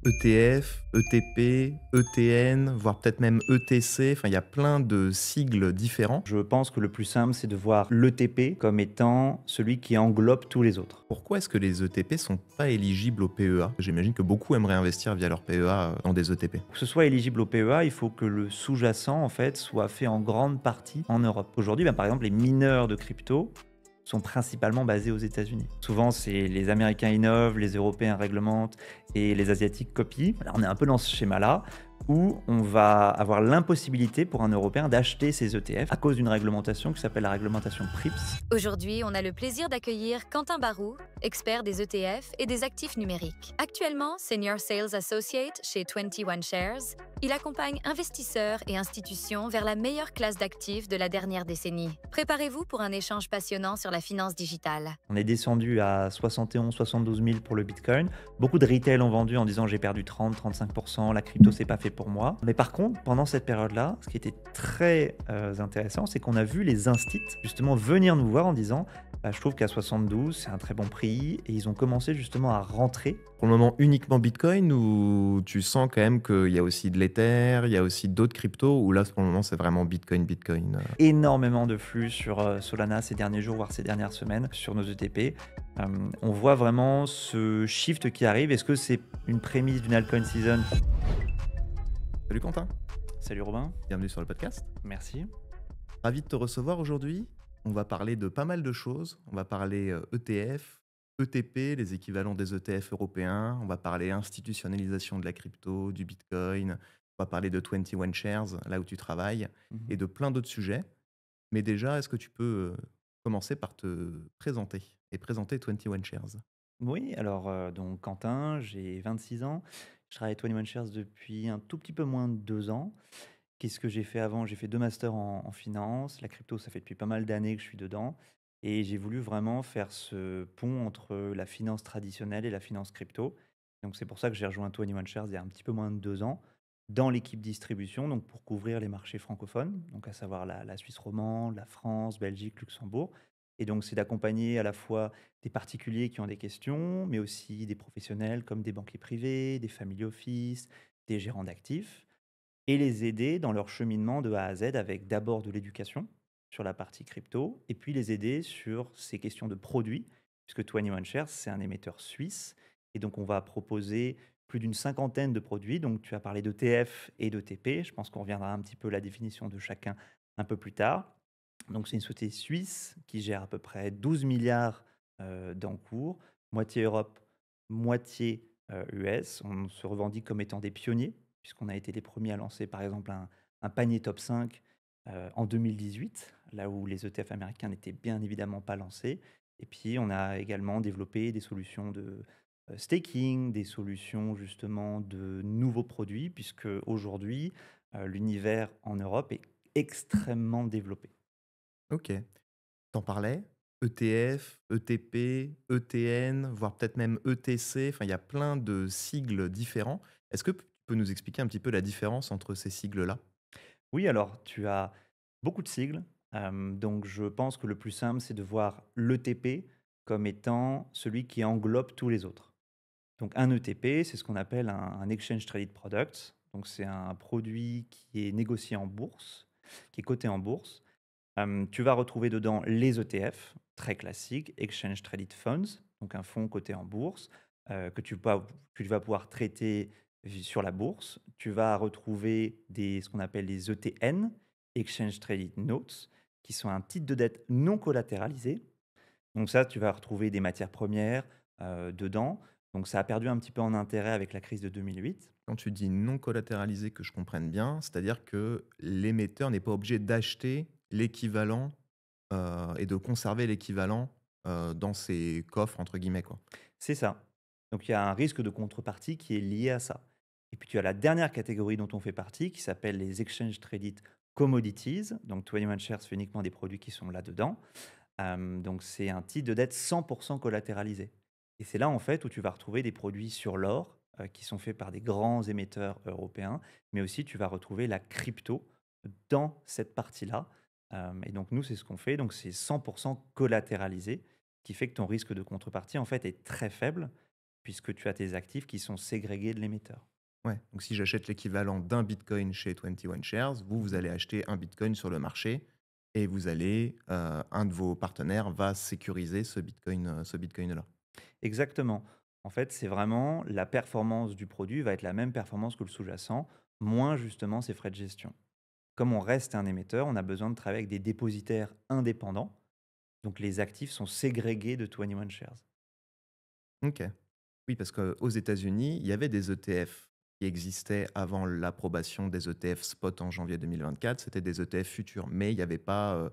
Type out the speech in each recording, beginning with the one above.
ETF, ETP, ETN, voire peut-être même ETC, enfin il y a plein de sigles différents. Je pense que le plus simple, c'est de voir l'ETP comme étant celui qui englobe tous les autres. Pourquoi est-ce que les ETP sont pas éligibles au PEA? J'imagine que beaucoup aimeraient investir via leur PEA dans des ETP. Pour que ce soit éligible au PEA, il faut que le sous-jacent, en fait, soit fait en grande partie en Europe. Aujourd'hui, par exemple, les mineurs de crypto sont principalement basés aux États-Unis. Souvent, c'est les Américains innovent, les Européens réglementent et les Asiatiques copient. Là, on est un peu dans ce schéma-là où on va avoir l'impossibilité pour un Européen d'acheter ses ETF à cause d'une réglementation qui s'appelle la réglementation PRIPS. Aujourd'hui, on a le plaisir d'accueillir Quentin Barou, expert des ETF et des actifs numériques. Actuellement Senior Sales Associate chez 21 Shares, il accompagne investisseurs et institutions vers la meilleure classe d'actifs de la dernière décennie. Préparez-vous pour un échange passionnant sur la finance digitale. On est descendu à 71 72 000 pour le Bitcoin. Beaucoup de retail ont vendu en disant j'ai perdu 30-35%, la crypto c'est pas fait pour moi. Mais par contre, pendant cette période-là, ce qui était très intéressant, c'est qu'on a vu les instits justement venir nous voir en disant je trouve qu'à 72 c'est un très bon prix, et ils ont commencé justement à rentrer. Pour le moment uniquement Bitcoin ou tu sens quand même qu'il y a aussi de l'Ether, il y a aussi d'autres cryptos ou là pour le moment c'est vraiment Bitcoin, Bitcoin. Énormément de flux sur Solana ces derniers jours, voire ces dernières semaines, sur nos ETP. On voit vraiment ce shift qui arrive. Est-ce que c'est une prémisse d'une altcoin season? Salut Quentin, Salut Robin, bienvenue sur le podcast. merci. Ravi de te recevoir aujourd'hui. On va parler de pas mal de choses. On va parler ETF, ETP, les équivalents des ETF européens. On va parler institutionnalisation de la crypto, du Bitcoin. On va parler de 21 Shares, là où tu travailles, et Mhm. de plein d'autres sujets. Mais déjà, est-ce que tu peux commencer par te présenter et présenter 21 Shares? Oui, alors donc Quentin, j'ai 26 ans. Je travaille à 21 Shares depuis un tout petit peu moins de 2 ans. Qu'est-ce que j'ai fait avant? J'ai fait 2 masters en finance. La crypto, ça fait depuis pas mal d'années que je suis dedans. Et j'ai voulu vraiment faire ce pont entre la finance traditionnelle et la finance crypto. Donc c'est pour ça que j'ai rejoint 21 Shares il y a un petit peu moins de 2 ans dans l'équipe distribution, donc pour couvrir les marchés francophones, donc à savoir la Suisse romande, la France, Belgique, Luxembourg. Et donc c'est d'accompagner à la fois des particuliers qui ont des questions, mais aussi des professionnels comme des banquiers privés, des family office, des gérants d'actifs, et les aider dans leur cheminement de A à Z avec d'abord de l'éducation sur la partie crypto, et puis les aider sur ces questions de produits, puisque 21 Shares, c'est un émetteur suisse, et donc on va proposer plus d'une cinquantaine de produits. Donc tu as parlé de TF et de TP, je pense qu'on reviendra un petit peu à la définition de chacun un peu plus tard. Donc c'est une société suisse qui gère à peu près 12 milliards d'encours, moitié Europe, moitié US. On se revendique comme étant des pionniers, puisqu'on a été les premiers à lancer par exemple un panier top 5 en 2018, là où les ETF américains n'étaient bien évidemment pas lancés. Et puis on a également développé des solutions de staking, des solutions justement de nouveaux produits, puisque aujourd'hui l'univers en Europe est extrêmement développé. Ok. T'en parlais, ETF, ETP, ETN, voire peut-être même ETC, enfin il y a plein de sigles différents. Est-ce que tu peux nous expliquer un petit peu la différence entre ces sigles-là? Oui, alors tu as beaucoup de sigles. Donc je pense que le plus simple, c'est de voir l'ETP comme étant celui qui englobe tous les autres. Donc un ETP, c'est ce qu'on appelle un Exchange Traded Product. Donc c'est un produit qui est négocié en bourse, qui est coté en bourse. Tu vas retrouver dedans les ETF, très classiques, Exchange Traded Funds, donc un fonds coté en bourse, que tu vas pouvoir traiter sur la bourse. Tu vas retrouver ce qu'on appelle les ETN, Exchange Traded Notes, qui sont un titre de dette non collatéralisé. Donc ça, tu vas retrouver des matières premières dedans. Donc ça a perdu un petit peu en intérêt avec la crise de 2008. Quand tu dis non collatéralisé, que je comprenne bien, c'est-à-dire que l'émetteur n'est pas obligé d'acheter l'équivalent et de conserver l'équivalent dans ses coffres, entre guillemets, quoi. C'est ça. Donc il y a un risque de contrepartie qui est lié à ça. Et puis tu as la dernière catégorie dont on fait partie qui s'appelle les Exchange Traded Commodities. Donc 21 Shares fait uniquement des produits qui sont là-dedans. Donc c'est un titre de dette 100% collatéralisé. Et c'est là en fait où tu vas retrouver des produits sur l'or qui sont faits par des grands émetteurs européens, mais aussi tu vas retrouver la crypto dans cette partie-là. Et donc nous, c'est ce qu'on fait. Donc c'est 100% collatéralisé, qui fait que ton risque de contrepartie en fait est très faible. puisque tu as tes actifs qui sont ségrégés de l'émetteur. Ouais, donc si j'achète l'équivalent d'un bitcoin chez 21 Shares, vous Mhm. allez acheter un bitcoin sur le marché et vous allez, un de vos partenaires va sécuriser ce bitcoin-là. Exactement. En fait, c'est vraiment la performance du produit va être la même performance que le sous-jacent, moins justement ses frais de gestion. Comme on reste un émetteur, on a besoin de travailler avec des dépositaires indépendants. Donc les actifs sont ségrégés de 21 Shares. OK. Oui, parce qu'aux États-Unis, il y avait des ETF qui existaient avant l'approbation des ETF spot en janvier 2024. C'était des ETF futurs, mais il y avait pas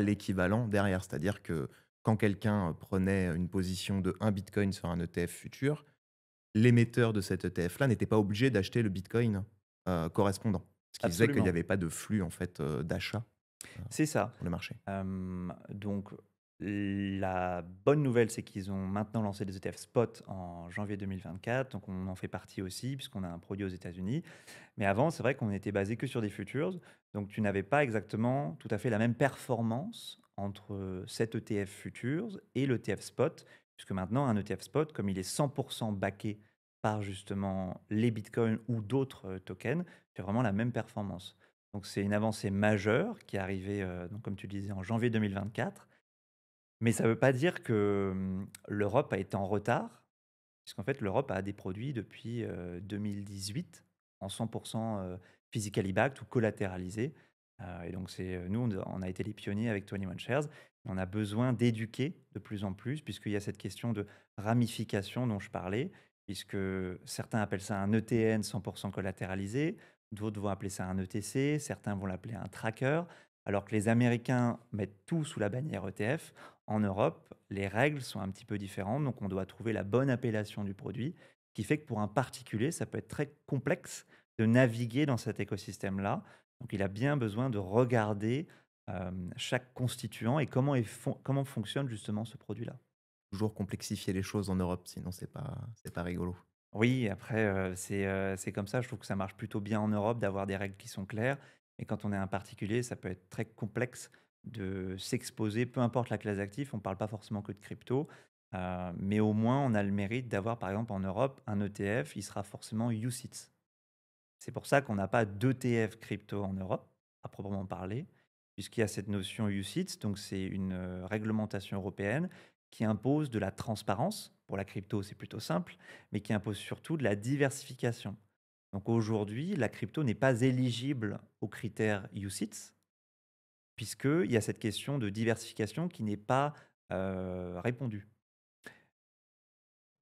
l'équivalent derrière. C'est-à-dire que quand quelqu'un prenait une position de un bitcoin sur un ETF futur, l'émetteur de cet ETF-là n'était pas obligé d'acheter le bitcoin, correspondant. Ce qui faisait qu'il n'y Absolument. avait pas de flux en fait, d'achat, heu, C'est ça. sur le marché. Donc la bonne nouvelle, c'est qu'ils ont maintenant lancé des ETF spot en janvier 2024. Donc on en fait partie aussi, puisqu'on a un produit aux États-Unis. Mais avant, c'est vrai qu'on était basé que sur des futures. Donc tu n'avais pas exactement tout à fait la même performance entre cet ETF futures et l'ETF spot, puisque maintenant, un ETF spot, comme il est 100% backé par justement les bitcoins ou d'autres tokens, tu as vraiment la même performance. Donc c'est une avancée majeure qui est arrivée, donc comme tu disais, en janvier 2024. Mais ça ne veut pas dire que l'Europe a été en retard, puisqu'en fait l'Europe a des produits depuis 2018 en 100% physically backed ou collatéralisés. Et donc nous, on a été les pionniers avec 21 Shares. On a besoin d'éduquer de plus en plus, puisqu'il y a cette question de ramification dont je parlais, puisque certains appellent ça un ETN 100% collatéralisé, d'autres vont appeler ça un ETC, certains vont l'appeler un tracker, alors que les Américains mettent tout sous la bannière ETF. En Europe, les règles sont un petit peu différentes, donc on doit trouver la bonne appellation du produit, qui fait que pour un particulier, ça peut être très complexe de naviguer dans cet écosystème-là. Donc il a bien besoin de regarder chaque constituant et comment fonctionne justement ce produit-là. Toujours complexifier les choses en Europe, sinon c'est pas rigolo. Oui, après, c'est comme ça. Je trouve que ça marche plutôt bien en Europe d'avoir des règles qui sont claires. Et quand on est un particulier, ça peut être très complexe de s'exposer, peu importe la classe d'actifs. On ne parle pas forcément que de crypto, mais au moins on a le mérite d'avoir, par exemple, en Europe, un ETF. Il sera forcément UCITS. C'est pour ça qu'on n'a pas d'ETF crypto en Europe, à proprement parler, puisqu'il y a cette notion UCITS. Donc c'est une réglementation européenne qui impose de la transparence. Pour la crypto, c'est plutôt simple, mais qui impose surtout de la diversification. Donc aujourd'hui, la crypto n'est pas éligible aux critères UCITS, puisqu'il y a cette question de diversification qui n'est pas répondue.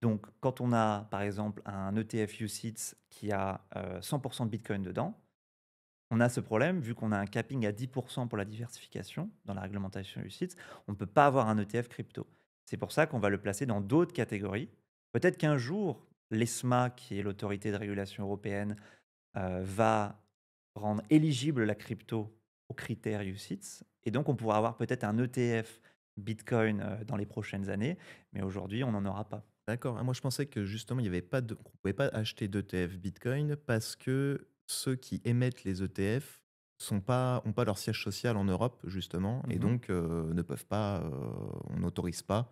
Donc, quand on a, par exemple, un ETF UCITS qui a 100% de Bitcoin dedans, on a ce problème, vu qu'on a un capping à 10% pour la diversification dans la réglementation UCITS, on ne peut pas avoir un ETF crypto. C'est pour ça qu'on va le placer dans d'autres catégories. Peut-être qu'un jour, l'ESMA, qui est l'autorité de régulation européenne, va rendre éligible la crypto aux critères UCITS. Et donc, on pourra avoir peut-être un ETF Bitcoin dans les prochaines années, mais aujourd'hui, on n'en aura pas. D'accord. Ah, moi, je pensais que justement, il y avait pas de qu'on pouvait pas acheter d'ETF Bitcoin parce que ceux qui émettent les ETF ont pas leur siège social en Europe, justement, et Mhm. donc ne peuvent pas, on n'autorise pas,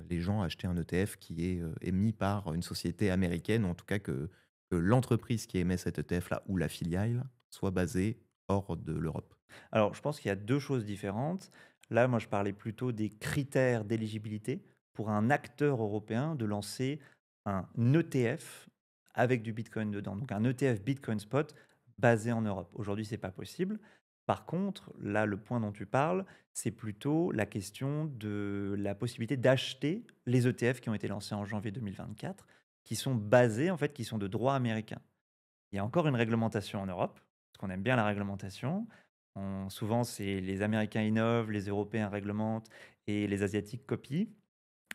les gens à acheter un ETF qui est, émis par une société américaine, ou en tout cas que l'entreprise qui émet cet ETF-là ou la filiale soit basée hors de l'Europe. Alors, je pense qu'il y a 2 choses différentes. Là, moi, je parlais plutôt des critères d'éligibilité pour un acteur européen de lancer un ETF avec du Bitcoin dedans. Donc un ETF Bitcoin Spot basé en Europe. Aujourd'hui, c'est pas possible. Par contre, là, le point dont tu parles, c'est plutôt la question de la possibilité d'acheter les ETF qui ont été lancés en janvier 2024, qui sont basés, en fait, qui sont de droit américain. Il y a encore une réglementation en Europe, parce qu'on aime bien la réglementation. Souvent, c'est les Américains innovent, les Européens réglementent et les Asiatiques copient.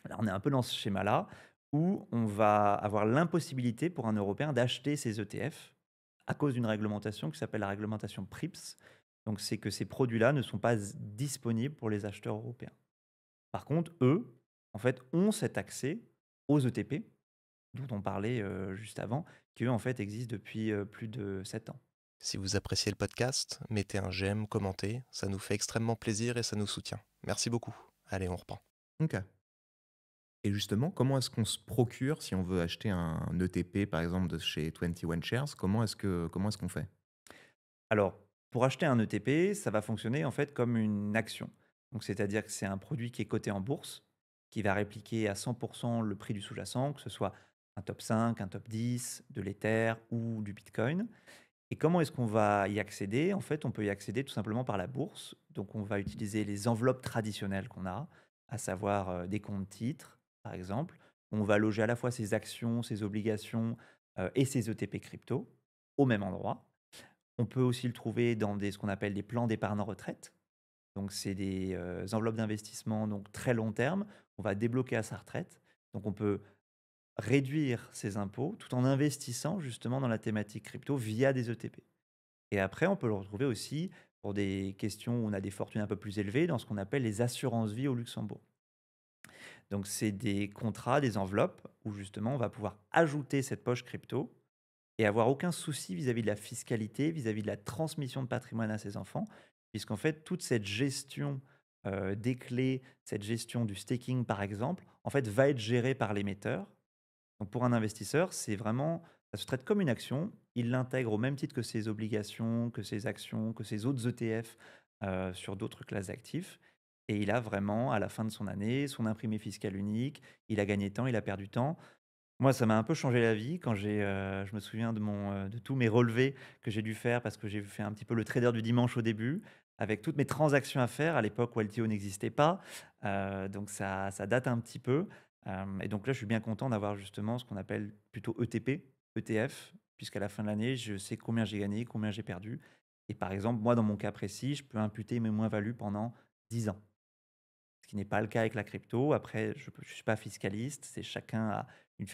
Là, on est un peu dans ce schéma-là, où on va avoir l'impossibilité pour un Européen d'acheter ses ETF à cause d'une réglementation qui s'appelle la réglementation PRIPS. Donc, c'est que ces produits-là ne sont pas disponibles pour les acheteurs européens. Par contre, eux, en fait, ont cet accès aux ETP, dont on parlait juste avant, qui eux, en fait, existent depuis plus de 7 ans. Si vous appréciez le podcast, mettez un j'aime, commentez, ça nous fait extrêmement plaisir et ça nous soutient. Merci beaucoup. Allez, on reprend. OK. Et justement, comment est-ce qu'on se procure si on veut acheter un ETP, par exemple, de chez 21 Shares? Comment est-ce qu'on fait? Alors, pour acheter un ETP, ça va fonctionner en fait comme une action. Donc, c'est-à-dire que c'est un produit qui est coté en bourse, qui va répliquer à 100% le prix du sous-jacent, que ce soit un top 5, un top 10, de l'Ether ou du Bitcoin. Et comment est-ce qu'on va y accéder? En fait, on peut y accéder tout simplement par la bourse. Donc, on va utiliser les enveloppes traditionnelles qu'on a, à savoir des comptes titres, par exemple. On va loger à la fois ses actions, ses obligations et ses ETP crypto au même endroit. On peut aussi le trouver dans ce qu'on appelle des plans d'épargne en retraite. Donc, c'est des enveloppes d'investissement donc très long terme. On va débloquer à sa retraite. Donc, on peut réduire ses impôts tout en investissant justement dans la thématique crypto via des ETP. Et après, on peut le retrouver aussi pour des questions où on a des fortunes un peu plus élevées dans ce qu'on appelle les assurances vie au Luxembourg. Donc, c'est des contrats, des enveloppes où justement on va pouvoir ajouter cette poche crypto et avoir aucun souci vis-à-vis de la fiscalité, vis-à-vis de la transmission de patrimoine à ses enfants, puisqu'en fait, toute cette gestion des clés, cette gestion du staking par exemple, en fait, va être gérée par l'émetteur. Donc pour un investisseur, c'est vraiment, ça se traite comme une action. Il l'intègre au même titre que ses obligations, que ses actions, que ses autres ETF sur d'autres classes d'actifs. Et il a vraiment, à la fin de son année, son imprimé fiscal unique. Il a gagné temps, il a perdu temps. Moi, ça m'a un peu changé la vie quand je me souviens de tous mes relevés que j'ai dû faire parce que j'ai fait un petit peu le trader du dimanche au début, avec toutes mes transactions à faire à l'époque où LTO n'existait pas. Donc ça date un petit peu. Et donc là, je suis bien content d'avoir justement ce qu'on appelle plutôt ETP, ETF, puisqu'à la fin de l'année, je sais combien j'ai gagné, combien j'ai perdu. Et par exemple, moi, dans mon cas précis, je peux imputer mes moins-values pendant 10 ans. Ce qui n'est pas le cas avec la crypto. Après, je ne suis pas fiscaliste, c'est chacun a une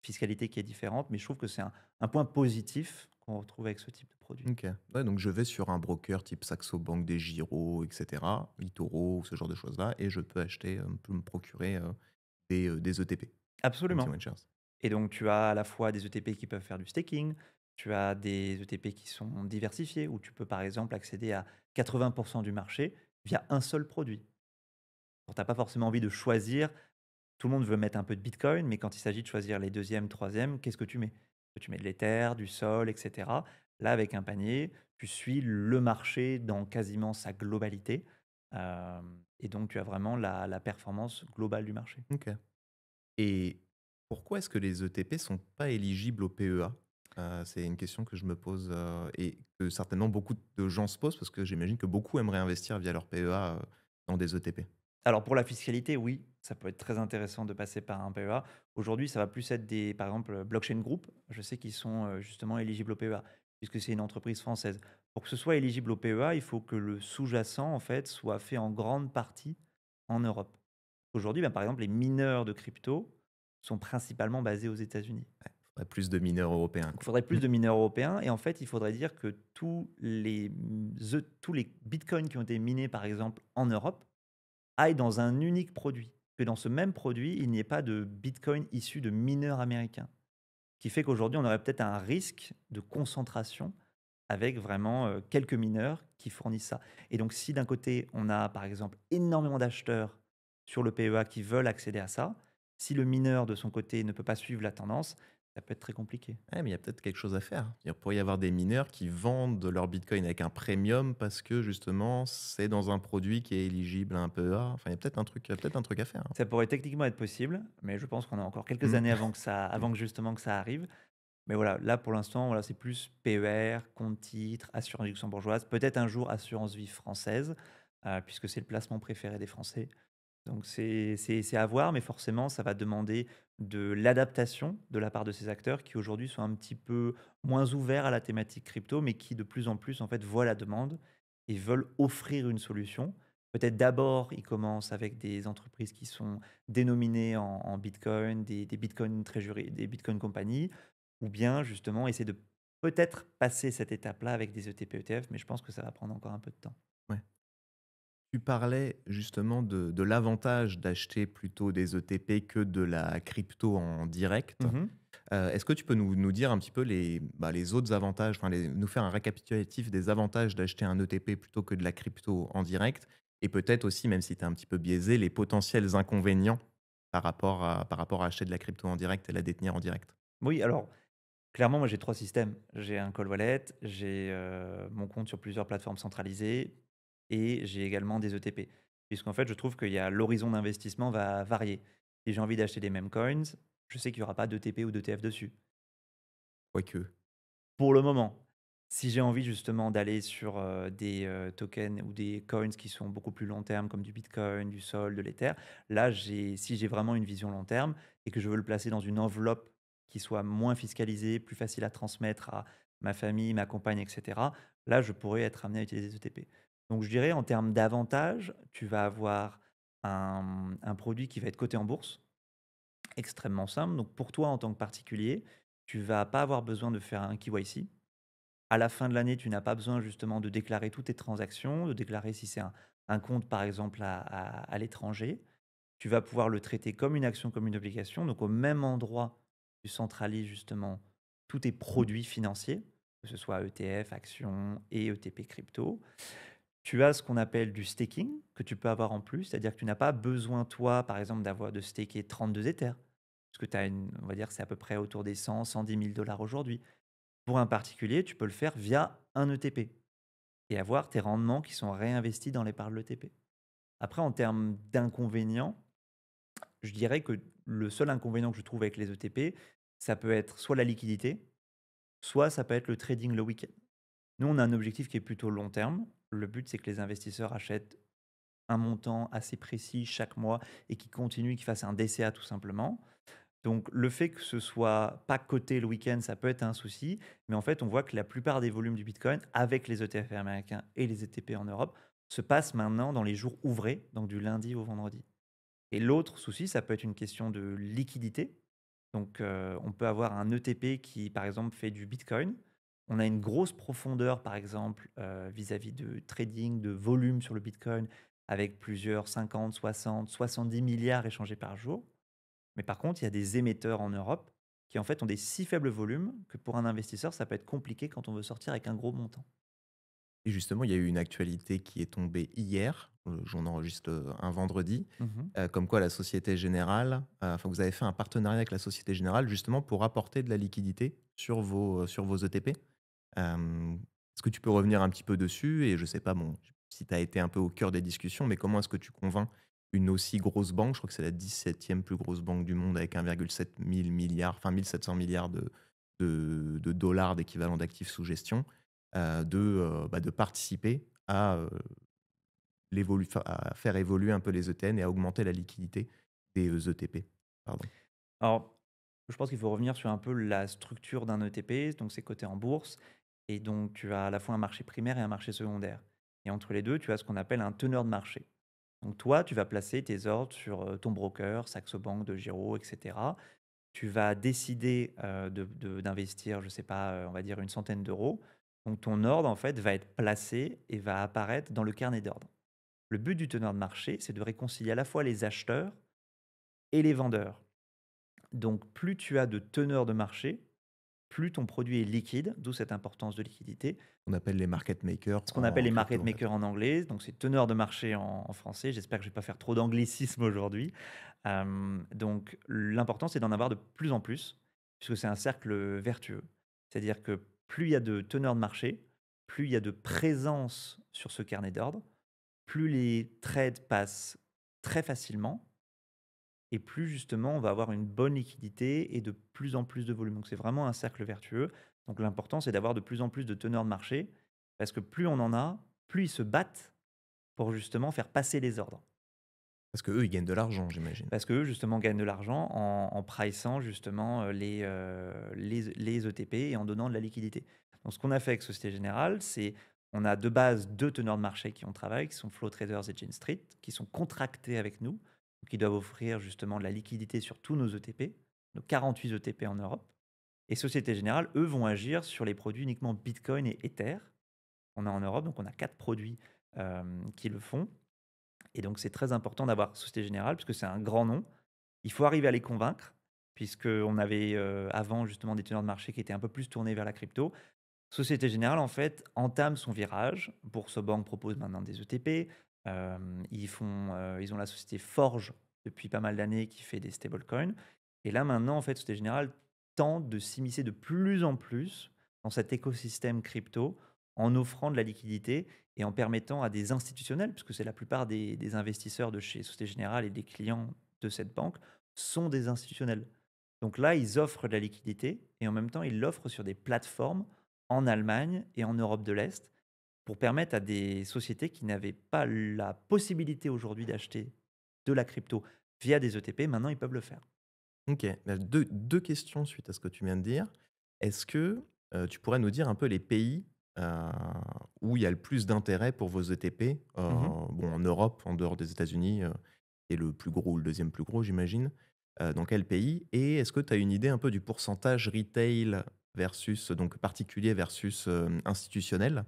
fiscalité qui est différente, mais je trouve que c'est un point positif qu'on retrouve avec ce type de produit. OK. Ouais, donc je vais sur un broker type Saxo Bank, DEGIRO et cetera, eToro, ce genre de choses-là et je peux acheter, peux me procurer, des ETP, Absolument. 21 Shares. Et donc, tu as à la fois des ETP qui peuvent faire du staking, tu as des ETP qui sont diversifiés, où tu peux par exemple accéder à 80% du marché via un seul produit. Tu n'as pas forcément envie de choisir. Tout le monde veut mettre un peu de Bitcoin, mais quand il s'agit de choisir les deuxièmes, troisièmes, qu'est-ce que tu mets? Tu mets de l'Ether, du Sol, etc. Là, avec un panier, tu suis le marché dans quasiment sa globalité. Et donc, tu as vraiment la performance globale du marché. OK. Et pourquoi est-ce que les ETP sont pas éligibles au PEA? C'est une question que je me pose, et que certainement beaucoup de gens se posent parce que j'imagine que beaucoup aimeraient investir via leur PEA, dans des ETP. Alors, pour la fiscalité, oui, ça peut être très intéressant de passer par un PEA. Aujourd'hui, ça va plus être par exemple, Blockchain Group. Je sais qu'ils sont justement éligibles au PEA, puisque c'est une entreprise française. Pour que ce soit éligible au PEA, il faut que le sous-jacent, en fait, soit fait en grande partie en Europe. Aujourd'hui, ben, par exemple, les mineurs de crypto sont principalement basés aux États-Unis. Faudrait plus de mineurs européens, Donc, il quoi. faudrait plus de mineurs européens. Et en fait, il faudrait dire que tous les bitcoins qui ont été minés, par exemple, en Europe, aille dans un unique produit. Que dans ce même produit, il n'y ait pas de bitcoin issu de mineurs américains. Ce qui fait qu'aujourd'hui, on aurait peut-être un risque de concentration avec vraiment quelques mineurs qui fournissent ça. Et donc, si d'un côté, on a par exemple énormément d'acheteurs sur le PEA qui veulent accéder à ça, si le mineur de son côté ne peut pas suivre la tendance, ça peut être très compliqué. Ouais, mais il y a peut-être quelque chose à faire. Il pourrait y avoir des mineurs qui vendent leur bitcoin avec un premium parce que justement, c'est dans un produit qui est éligible à un PEA. Enfin, il y a peut-être un truc à faire, hein. Ça pourrait techniquement être possible, mais je pense qu'on a encore quelques Mmh. années avant que justement que ça arrive. Mais voilà, là pour l'instant, voilà, c'est plus PER, compte titre, assurance luxembourgeoise, peut-être un jour assurance vie française, puisque c'est le placement préféré des Français. Donc c'est à voir, mais forcément, ça va demander de l'adaptation de la part de ces acteurs qui aujourd'hui sont un petit peu moins ouverts à la thématique crypto, mais qui de plus en plus en fait voient la demande et veulent offrir une solution. Peut-être d'abord, ils commencent avec des entreprises qui sont dénominées en Bitcoin, des Bitcoin Treasury, des Bitcoin compagnies, ou bien justement essayer de peut-être passer cette étape-là avec des ETP-ETF, mais je pense que ça va prendre encore un peu de temps. Ouais. Tu parlais justement de l'avantage d'acheter plutôt des ETP que de la crypto en direct. Mhm. Est-ce que tu peux nous dire un petit peu les autres avantages, enfin nous faire un récapitulatif des avantages d'acheter un ETP plutôt que de la crypto en direct? Et peut-être aussi, même si tu es un petit peu biaisé, les potentiels inconvénients par rapport à acheter de la crypto en direct et la détenir en direct? Oui, alors clairement, moi j'ai 3 systèmes. J'ai un cold wallet, j'ai, mon compte sur plusieurs plateformes centralisées et j'ai également des ETP. Puisqu'en fait, je trouve qu'il y a l'horizon d'investissement va varier. Si j'ai envie d'acheter des mêmes coins, je sais qu'il y aura pas d'ETP ou d'ETF dessus. Quoique. Pour le moment. Si j'ai envie justement d'aller sur, des, tokens ou des coins qui sont beaucoup plus long terme comme du Bitcoin, du Sol, de l'Ether, là si j'ai vraiment une vision long terme et que je veux le placer dans une enveloppe qui soit moins fiscalisée, plus facile à transmettre à ma famille, ma compagne et cetera, là je pourrais être amené à utiliser des ETP. Donc je dirais en termes d'avantages, tu vas avoir un produit qui va être coté en bourse, extrêmement simple. Donc pour toi en tant que particulier, tu vas pas avoir besoin de faire un KYC. À la fin de l'année, tu n'as pas besoin justement de déclarer toutes tes transactions, de déclarer si c'est un compte par exemple à l'étranger. Tu vas pouvoir le traiter comme une action, comme une obligation. Donc au même endroit, tu centralises justement tous tes produits financiers, que ce soit ETF, actions et ETP crypto. Tu as ce qu'on appelle du staking que tu peux avoir en plus, c'est-à-dire que tu n'as pas besoin, toi, par exemple, d'avoir de staker 32 Ethers, parce que tu as on va dire, que c'est à peu près autour des 110 000 dollars aujourd'hui. Pour un particulier, tu peux le faire via un ETP et avoir tes rendements qui sont réinvestis dans l'épargne de l'ETP. Après, en termes d'inconvénients, je dirais que le seul inconvénient que je trouve avec les ETP, ça peut être soit la liquidité, soit ça peut être le trading le week-end. Nous, on a un objectif qui est plutôt long terme. Le but, c'est que les investisseurs achètent un montant assez précis chaque mois et qui continue, qui fasse un DCA tout simplement. Donc le fait que ce soit pas coté le week-end, ça peut être un souci, mais en fait, on voit que la plupart des volumes du Bitcoin, avec les ETF américains et les ETP en Europe, se passent maintenant dans les jours ouvrés, donc du lundi au vendredi. Et l'autre souci, ça peut être une question de liquidité. Donc on peut avoir un ETP qui, par exemple, fait du Bitcoin. On a une grosse profondeur, par exemple, vis-à-vis de trading, de volume sur le Bitcoin, avec plusieurs 50, 60, 70 milliards échangés par jour. Mais par contre, il y a des émetteurs en Europe qui en fait ont des si faibles volumes que pour un investisseur, ça peut être compliqué quand on veut sortir avec un gros montant. Et justement, il y a eu une actualité qui est tombée hier, j'en enregistre, un vendredi, Mhm. comme quoi la Société Générale, enfin vous avez fait un partenariat avec la Société Générale justement pour apporter de la liquidité sur vos ETP. Est-ce que tu peux revenir un petit peu dessus? Et je sais pas, bon, si tu as été un peu au cœur des discussions, mais comment est-ce que tu convaincs une aussi grosse banque? Je crois que c'est la 17e plus grosse banque du monde avec 1,7 mille milliards, enfin 1 700 milliards de dollars d'équivalent d'actifs sous gestion, de participer à faire évoluer un peu les ETN et à augmenter la liquidité des, ETP. Pardon. Alors, je pense qu'il faut revenir sur un peu la structure d'un ETP. Donc, c'est coté en bourse. Et donc, tu as à la fois un marché primaire et un marché secondaire. Et entre les deux, tu as ce qu'on appelle un teneur de marché. Donc, toi, tu vas placer tes ordres sur ton broker, Saxo Bank, De Giro, etc. Tu vas décider d'investir, je ne sais pas, on va dire une centaine d'euros. Donc, ton ordre, en fait, va être placé et va apparaître dans le carnet d'ordre. Le but du teneur de marché, c'est de réconcilier à la fois les acheteurs et les vendeurs. Donc, plus tu as de teneurs de marché, plus ton produit est liquide, d'où cette importance de liquidité. On appelle les market makers Ce qu'on appelle en les crypto, market en fait. makers en anglais, donc c'est teneur de marché en français. J'espère que je ne vais pas faire trop d'anglicisme aujourd'hui. Donc, l'important, c'est d'en avoir de plus en plus, puisque c'est un cercle vertueux. C'est-à-dire que plus il y a de teneurs de marché, plus il y a de présence sur ce carnet d'ordre, plus les trades passent très facilement, et plus justement on va avoir une bonne liquidité et de plus en plus de volume. Donc c'est vraiment un cercle vertueux. Donc l'important c'est d'avoir de plus en plus de teneurs de marché parce que plus on en a, plus ils se battent pour justement faire passer les ordres. Parce qu'eux, ils gagnent de l'argent, j'imagine. Parce qu'eux justement gagnent de l'argent en pricant justement les ETP et en donnant de la liquidité. Donc ce qu'on a fait avec Société Générale, c'est on a de base deux teneurs de marché qui ont travaillé, qui sont Flow Traders et Jane Street, qui sont contractés avec nous, qui doivent offrir justement de la liquidité sur tous nos ETP, nos 48 ETP en Europe. Et Société Générale, eux, vont agir sur les produits uniquement Bitcoin et Ether. On a en Europe, donc on a 4 produits qui le font. Et donc c'est très important d'avoir Société Générale, puisque c'est un grand nom. Il faut arriver à les convaincre, puisqu'on avait avant justement des teneurs de marché qui étaient un peu plus tournés vers la crypto. Société Générale, en fait, entame son virage. Bourse Bank propose maintenant des ETP. Ils ont la société Forge depuis pas mal d'années qui fait des stablecoins. Et là, maintenant, en fait, Société Générale tente de s'immiscer de plus en plus dans cet écosystème crypto en offrant de la liquidité et en permettant à des institutionnels, puisque c'est la plupart des investisseurs de chez Société Générale et des clients de cette banque, sont des institutionnels. Donc là, ils offrent de la liquidité et en même temps, ils l'offrent sur des plateformes en Allemagne et en Europe de l'Est pour permettre à des sociétés qui n'avaient pas la possibilité aujourd'hui d'acheter de la crypto via des ETP, maintenant ils peuvent le faire. OK. Bah, 2 questions suite à ce que tu viens de dire. Est-ce que, tu pourrais nous dire un peu les pays, heu, où il y a le plus d'intérêt pour vos ETP? Mmh. Bon, en Europe, en dehors des États-Unis, qui est le plus gros ou le deuxième plus gros, j'imagine. Dans quel pays? Et est-ce que tu as une idée un peu du pourcentage retail versus donc particulier versus, institutionnel?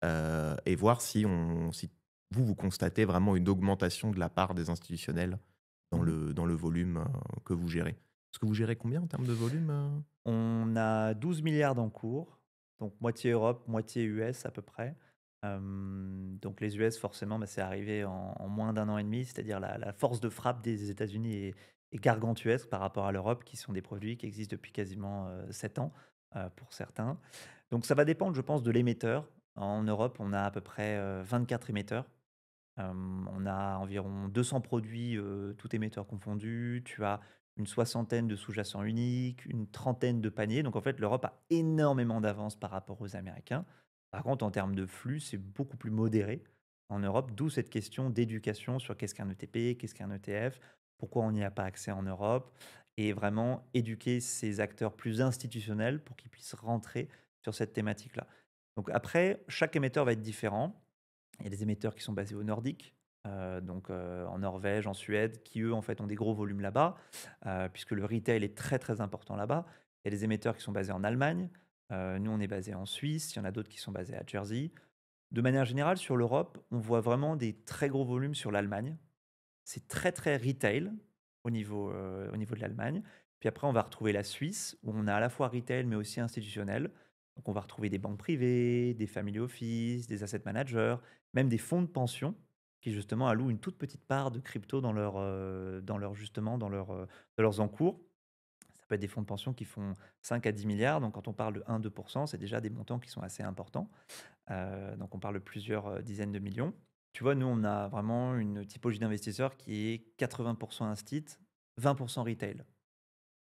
Et voir si vous, vous constatez vraiment une augmentation de la part des institutionnels Mmh. dans le volume, que vous gérez. Est-ce que vous gérez combien en termes de volume, On a 12 milliards en cours, donc moitié Europe, moitié US à peu près. Donc les US forcément, bah, c'est arrivé en moins d'un an et demi, c'est-à-dire la force de frappe des États-Unis est gargantuesque par rapport à l'Europe, qui sont des produits qui existent depuis quasiment 7 ans pour certains. Donc ça va dépendre, je pense, de l'émetteur. En Europe, on a à peu près 24 émetteurs. On a environ 200 produits, tout émetteur confondu. Tu as une soixantaine de sous-jacents uniques, une trentaine de paniers. Donc en fait, l'Europe a énormément d'avance par rapport aux Américains. Par contre, en termes de flux, c'est beaucoup plus modéré en Europe, d'où cette question d'éducation sur qu'est-ce qu'un ETP, qu'est-ce qu'un ETF, pourquoi on n'y a pas accès en Europe, et vraiment éduquer ces acteurs plus institutionnels pour qu'ils puissent rentrer sur cette thématique-là. Donc après, chaque émetteur va être différent. Il y a des émetteurs qui sont basés au Nordique, donc en Norvège, en Suède, qui eux, en fait, ont des gros volumes là-bas, puisque le retail est très, très important là-bas. Il y a des émetteurs qui sont basés en Allemagne, nous, on est basé en Suisse, il y en a d'autres qui sont basés à Jersey. De manière générale, sur l'Europe, on voit vraiment des très gros volumes sur l'Allemagne. C'est très, très retail au niveau de l'Allemagne. Puis après, on va retrouver la Suisse, où on a à la fois retail, mais aussi institutionnel. Donc, on va retrouver des banques privées, des family office, des asset managers, même des fonds de pension qui, justement, allouent une toute petite part de crypto justement, dans leurs encours. Ça peut être des fonds de pension qui font 5 à 10 milliards. Donc, quand on parle de 1-2%, c'est déjà des montants qui sont assez importants. Donc on parle de plusieurs, dizaines de millions. Tu vois, nous, on a vraiment une typologie d'investisseurs qui est 80 instit, 20 retail.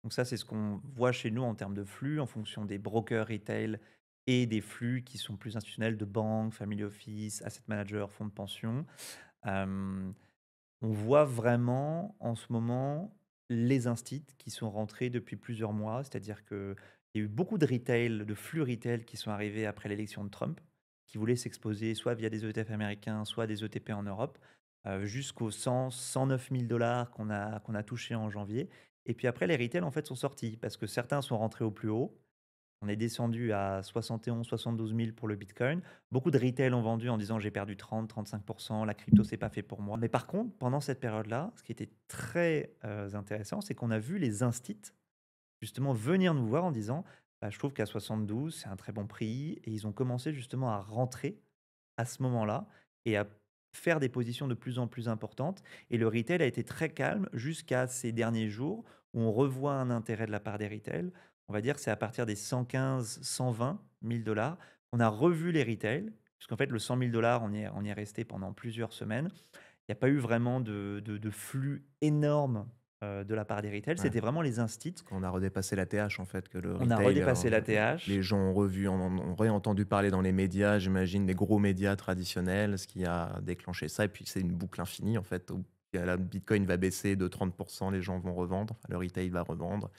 Donc ça, c'est ce qu'on voit chez nous en termes de flux, en fonction des brokers retail et des flux qui sont plus institutionnels de banques, family office, asset managers, fonds de pension. Hem, on voit vraiment en ce moment les instits qui sont rentrés depuis plusieurs mois. C'est-à-dire qu'il y a eu beaucoup de retail, de flux retail qui sont arrivés après l'élection de Trump, qui voulaient s'exposer soit via des ETF américains, soit des ETP en Europe, jusqu'aux 109 000 $ qu'on a touché en janvier. Et puis après, les retail, en fait, sont sortis parce que certains sont rentrés au plus haut. On est descendu à 71-72 000 pour le Bitcoin. Beaucoup de retail ont vendu en disant j'ai perdu 30-35%, la crypto c'est pas fait pour moi. Mais par contre, pendant cette période-là, ce qui était très intéressant, c'est qu'on a vu les instits justement venir nous voir en disant bah, je trouve qu'à 72 c'est un très bon prix, et ils ont commencé justement à rentrer à ce moment-là et à faire des positions de plus en plus importantes. Et le retail a été très calme jusqu'à ces derniers jours où on revoit un intérêt de la part des retail. On va dire que c'est à partir des 115-120 000 $ on a revu les retail, puisqu'en fait le 100 000 $, on y est resté pendant plusieurs semaines. Il n'y a pas eu vraiment de flux énorme de la part des retail. ouais, C'était vraiment les instits. parce qu'on a redépassé la TH en fait, que le On a retail, redépassé la TH. les gens ont revu, ont réentendu parler dans les médias, j'imagine, des gros médias traditionnels, ce qui a déclenché ça. Et puis c'est une boucle infinie en fait, où la Bitcoin va baisser de 30%, les gens vont revendre, enfin, le retail va revendre,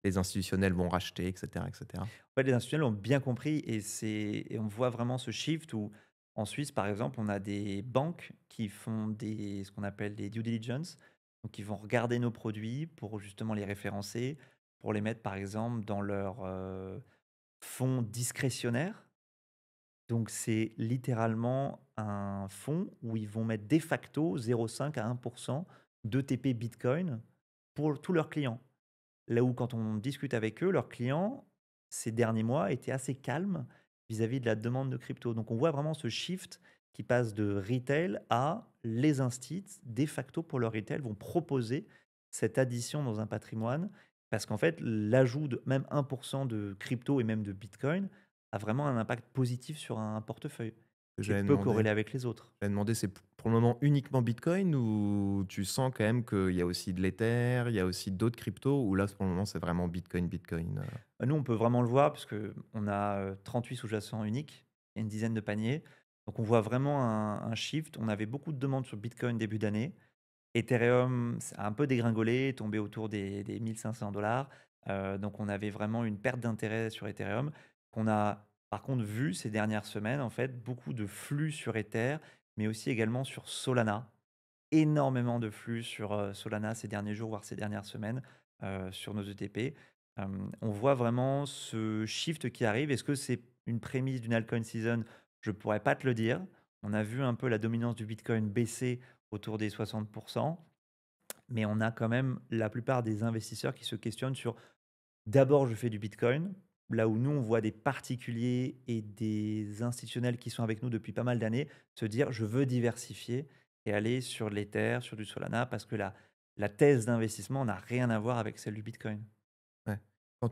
les institutionnels vont racheter, etc., etc. En fait, les institutionnels ont bien compris, et on voit vraiment ce shift où, en Suisse, par exemple, on a des banques qui font ce qu'on appelle des due diligence. Donc, ils vont regarder nos produits pour justement les référencer, pour les mettre, par exemple, dans leur fonds discrétionnaire. Donc, c'est littéralement un fonds où ils vont mettre de facto 0,5 à 1% d'ETP Bitcoin pour tous leurs clients. Là où quand on discute avec eux, leurs clients, ces derniers mois, étaient assez calmes vis-à-vis de la demande de crypto. Donc on voit vraiment ce shift qui passe de retail à les instituts, de facto pour leur retail, vont proposer cette addition dans un patrimoine parce qu'en fait, l'ajout de même 1% de crypto et même de Bitcoin a vraiment un impact positif sur un portefeuille Que et j'allais peut demander. corréler avec les autres. J'allais demander, c'est pour le moment uniquement Bitcoin ou tu sens quand même qu'il y a aussi de l'Ether, il y a aussi d'autres cryptos ou là, pour le moment, c'est vraiment Bitcoin, Bitcoin? Nous, on peut vraiment le voir parce qu'on a 38 sous-jacents uniques et une dizaine de paniers. Donc, on voit vraiment un shift. On avait beaucoup de demandes sur Bitcoin début d'année. Ethereum, ça a un peu dégringolé, est tombé autour des 1 500 $. Donc, on avait vraiment une perte d'intérêt sur Ethereum qu'on a par contre vu ces dernières semaines, en fait, beaucoup de flux sur Ether, mais aussi également sur Solana. Énormément de flux sur Solana ces derniers jours, voire ces dernières semaines, sur nos ETP. On voit vraiment ce shift qui arrive. Est-ce que c'est une prémisse d'une altcoin season? Je ne pourrais pas te le dire. On a vu un peu la dominance du Bitcoin baisser autour des 60%, mais on a quand même la plupart des investisseurs qui se questionnent sur d'abord, je fais du Bitcoin, là où nous, on voit des particuliers et des institutionnels qui sont avec nous depuis pas mal d'années se dire je veux diversifier et aller sur l'Ether, sur du Solana, parce que la thèse d'investissement n'a rien à voir avec celle du Bitcoin. Ouais.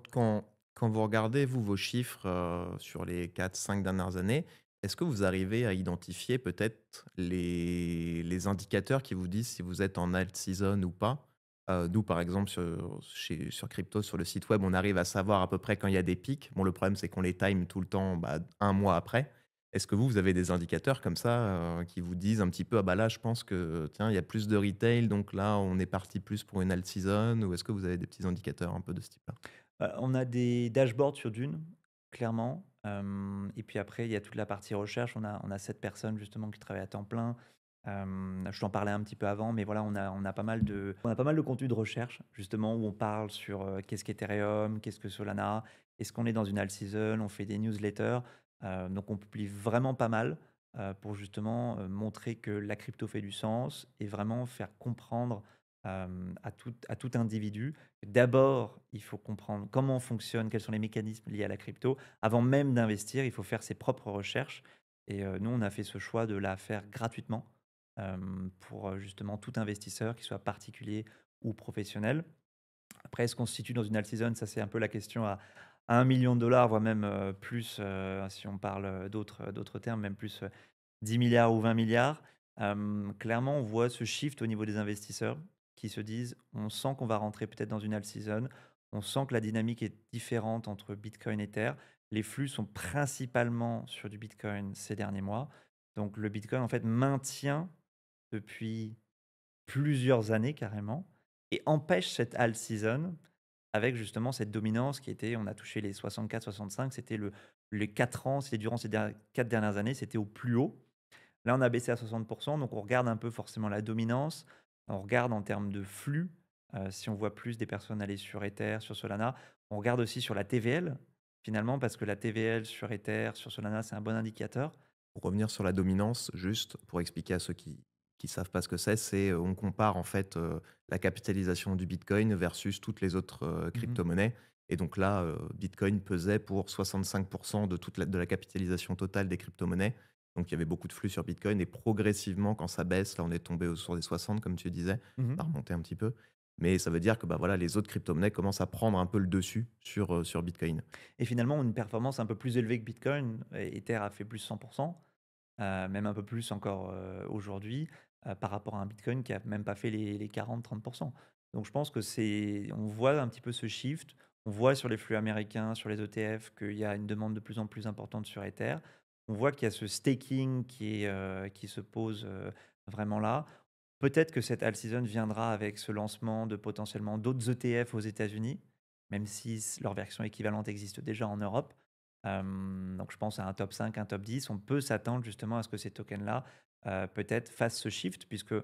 Quand vous regardez, vous, vos chiffres, sur les 4, 5 dernières années, est-ce que vous arrivez à identifier peut-être les indicateurs qui vous disent si vous êtes en alt season ou pas? Nous, par exemple, sur Crypto, sur le site web, on arrive à savoir à peu près quand il y a des pics. Bon, le problème, c'est qu'on les time tout le temps, bah, 1 mois après. Est-ce que vous avez des indicateurs comme ça, qui vous disent un petit peu: «Ah bah, là, je pense que, tiens, il y a plus de retail, donc là, on est parti plus pour une alt season» ou est-ce que vous avez des petits indicateurs un peu de ce type-là? On a des dashboards sur Dune, clairement. Et puis après, il y a toute la partie recherche. On a 7 personnes justement qui travaillent à temps plein. Je t'en parlais un petit peu avant, mais voilà, on a pas mal de contenu de recherche, justement, où on parle sur qu'est-ce qu'Ethereum, qu'est-ce que Solana, est-ce qu'on est dans une alt season, on fait des newsletters. Donc on publie vraiment pas mal pour justement montrer que la crypto fait du sens et vraiment faire comprendre à tout individu. D'abord, il faut comprendre comment fonctionne, quels sont les mécanismes liés à la crypto. Avant même d'investir, il faut faire ses propres recherches. Et nous, on a fait ce choix de la faire gratuitement pour justement tout investisseur, qu'il soit particulier ou professionnel. Après, est-ce qu'on se situe dans une alt season? Ça, c'est un peu la question à 1 million de dollars, voire même plus, si on parle d'autres termes, même plus 10 milliards ou 20 milliards. Clairement, on voit ce shift au niveau des investisseurs qui se disent on sent qu'on va rentrer peut-être dans une alt season. On sent que la dynamique est différente entre Bitcoin et Ether. Les flux sont principalement sur du Bitcoin ces derniers mois. Donc, le Bitcoin, en fait, maintient depuis plusieurs années carrément et empêche cette alt season avec justement cette dominance qui était, on a touché les 64-65, c'était les 4 ans, c'était durant ces 4 dernières années, c'était au plus haut. Là, on a baissé à 60%, donc on regarde un peu forcément la dominance, on regarde en termes de flux, si on voit plus des personnes aller sur Ether, sur Solana, on regarde aussi sur la TVL finalement, parce que la TVL sur Ether, sur Solana, c'est un bon indicateur. Pour revenir sur la dominance, juste pour expliquer à ceux qui savent pas ce que c'est, on compare en fait, la capitalisation du Bitcoin versus toutes les autres, Mhm. crypto-monnaies et donc là, Bitcoin pesait pour 65 de la capitalisation totale des crypto-monnaies. Donc il y avait beaucoup de flux sur Bitcoin et progressivement quand ça baisse, là on est tombé autour des 60 comme tu disais, ça a Mhm. remonté un petit peu. Mais ça veut dire que, bah, voilà, les autres crypto-monnaies commencent à prendre un peu le dessus sur Bitcoin. Et finalement, une performance un peu plus élevée que Bitcoin, et Ether a fait plus 100%, même un peu plus encore aujourd'hui, par rapport à un Bitcoin qui a même pas fait les 40-30%. Donc je pense que on voit un petit peu ce shift. On voit sur les flux américains, sur les ETF, qu'il y a une demande de plus en plus importante sur Ether. On voit qu'il y a ce staking qui se pose vraiment là. Peut-être que cette alt season viendra avec ce lancement de potentiellement d'autres ETF aux États-Unis, même si leur version équivalente existe déjà en Europe. Donc je pense à un top 5, un top 10. On peut s'attendre justement à ce que ces tokens-là peut-être fassent ce shift, puisque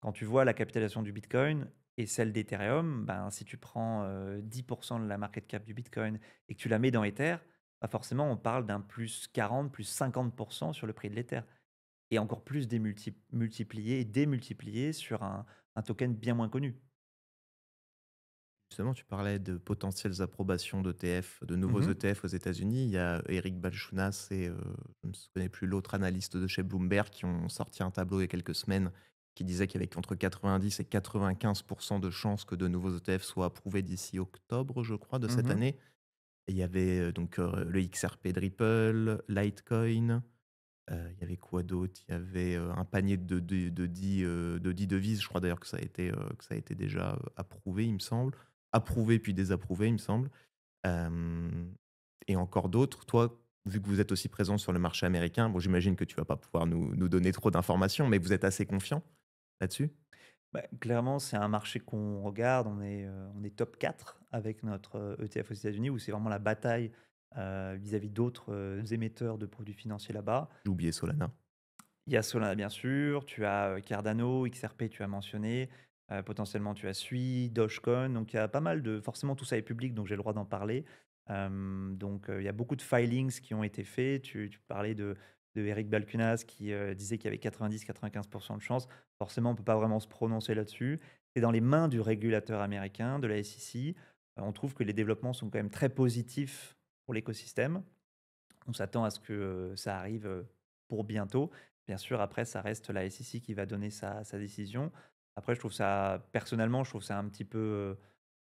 quand tu vois la capitalisation du Bitcoin et celle d'Ethereum, ben, si tu prends 10% de la market cap du Bitcoin et que tu la mets dans Ether, bah forcément on parle d'un plus 40, plus 50% sur le prix de l'Ether et encore plus multiplié et démultiplié sur un token bien moins connu. Justement, tu parlais de potentielles approbations d'ETF, de nouveaux Mhm. ETF aux États-Unis. Il y a Eric Balchunas et je ne connais plus l'autre analyste de chez Bloomberg qui ont sorti un tableau il y a quelques semaines qui disait qu'il y avait entre 90 et 95% de chances que de nouveaux ETF soient approuvés d'ici octobre, je crois, de cette Mhm. année. Et il y avait donc le XRP de Ripple, Litecoin. Il y avait quoi d'autre? Il y avait un panier de 10 devises. Je crois d'ailleurs que ça a été déjà approuvé, il me semble. Approuvé puis désapprouvé, il me semble. Euh, et encore d'autres. Toi, vu que vous êtes aussi présent sur le marché américain, bon, j'imagine que tu vas pas pouvoir nous donner trop d'informations, mais vous êtes assez confiant là-dessus? Bah, clairement, c'est un marché qu'on regarde. On est top 4 avec notre ETF aux États-Unis, où c'est vraiment la bataille vis-à-vis d'autres émetteurs de produits financiers là-bas. J'ai oublié Solana. Il y a Solana, bien sûr, tu as Cardano, XRP, tu as mentionné, potentiellement tu as Sui, Dogecoin. Donc il y a pas mal de. Forcément, tout ça est public, donc j'ai le droit d'en parler. Donc il y a beaucoup de filings qui ont été faits. Tu parlais de Eric Balchunas qui disait qu'il y avait 90-95% de chances. Forcément, on ne peut pas vraiment se prononcer là-dessus. C'est dans les mains du régulateur américain, de la SEC. On trouve que les développements sont quand même très positifs pour l'écosystème. On s'attend à ce que ça arrive pour bientôt. Bien sûr, après, ça reste la SEC qui va donner sa décision. Après, personnellement, je trouve ça un petit peu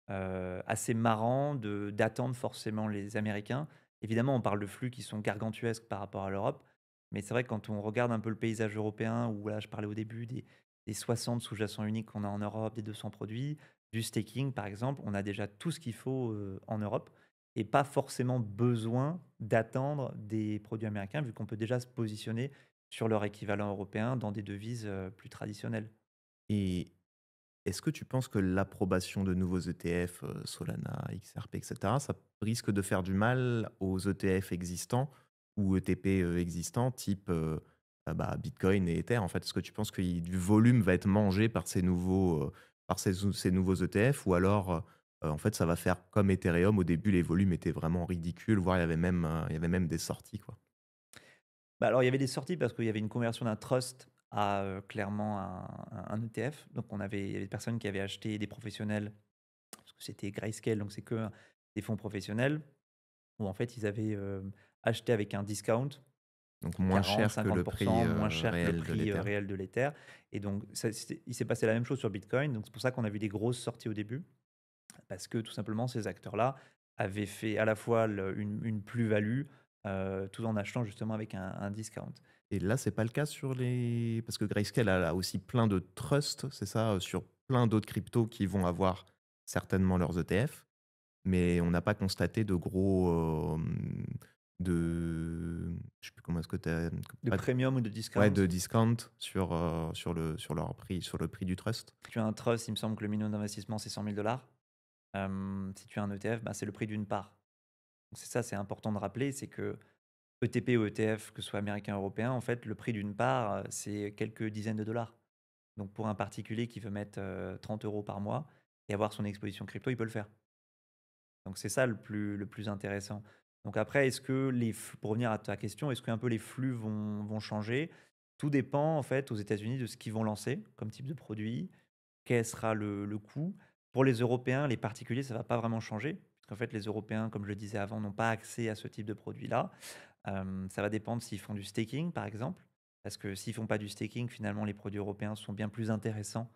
assez marrant d'attendre forcément les Américains. Évidemment, on parle de flux qui sont gargantuesques par rapport à l'Europe, mais c'est vrai que quand on regarde un peu le paysage européen, où là, je parlais au début des 60 sous-jacents uniques qu'on a en Europe, des 200 produits, du staking par exemple, on a déjà tout ce qu'il faut en Europe et pas forcément besoin d'attendre des produits américains, vu qu'on peut déjà se positionner sur leur équivalent européen dans des devises plus traditionnelles. Et est-ce que tu penses que l'approbation de nouveaux ETF, Solana, XRP, et cetera, ça risque de faire du mal aux ETF existants ou ETP, existants type, bah, Bitcoin et Ether, en fait? Est-ce que tu penses que du volume va être mangé par ces nouveaux ETF ou alors, en fait, ça va faire comme Ethereum, au début, les volumes étaient vraiment ridicules, voire il y avait même des sorties, quoi? Bah, alors, il y avait des sorties parce qu'il y avait une conversion d'un trust à clairement un ETF. Donc, il y avait des personnes qui avaient acheté des professionnels, parce que c'était Grayscale, donc c'est que des fonds professionnels, où en fait, ils avaient acheté avec un discount, Donc moins cher que le prix, 40-50% moins cher que le réel de prix l'Ether. réel de l'Ether. Et donc, il s'est passé la même chose sur Bitcoin. Donc, c'est pour ça qu'on a vu des grosses sorties au début, parce que tout simplement, ces acteurs-là avaient fait à la fois une plus-value tout en achetant justement avec un discount. Et là, c'est pas le cas sur les parce que Grayscale a aussi plein de trusts, c'est ça? Sur plein d'autres cryptos qui vont avoir certainement leurs ETF, mais on n'a pas constaté de gros, de je sais plus comment est-ce que tu as De pas d premium ou de ouais, discount. de discount sur leur prix, sur le prix du trust? Si tu as un trust, il me semble que le minimum d'investissement, c'est 100 000 dollars. Si tu as un ETF, bah, c'est le prix d'une part. Donc c'est ça, c'est important de rappeler, c'est que ETP ou ETF, que ce soit américain ou européen, en fait, le prix d'une part, c'est quelques dizaines de dollars. Donc pour un particulier qui veut mettre 30 euros par mois et avoir son exposition crypto, il peut le faire. Donc c'est ça le plus intéressant. Donc après, pour revenir à ta question, est-ce qu'un peu les flux vont changer? Tout dépend en fait aux États-Unis de ce qu'ils vont lancer comme type de produit, quel sera le coût. Pour les Européens, les particuliers, ça va pas vraiment changer, puisqu'en fait les Européens, comme je le disais avant, n'ont pas accès à ce type de produit-là. Ça va dépendre s'ils font du staking, par exemple, parce que s'ils font pas du staking, finalement, les produits européens sont bien plus intéressants,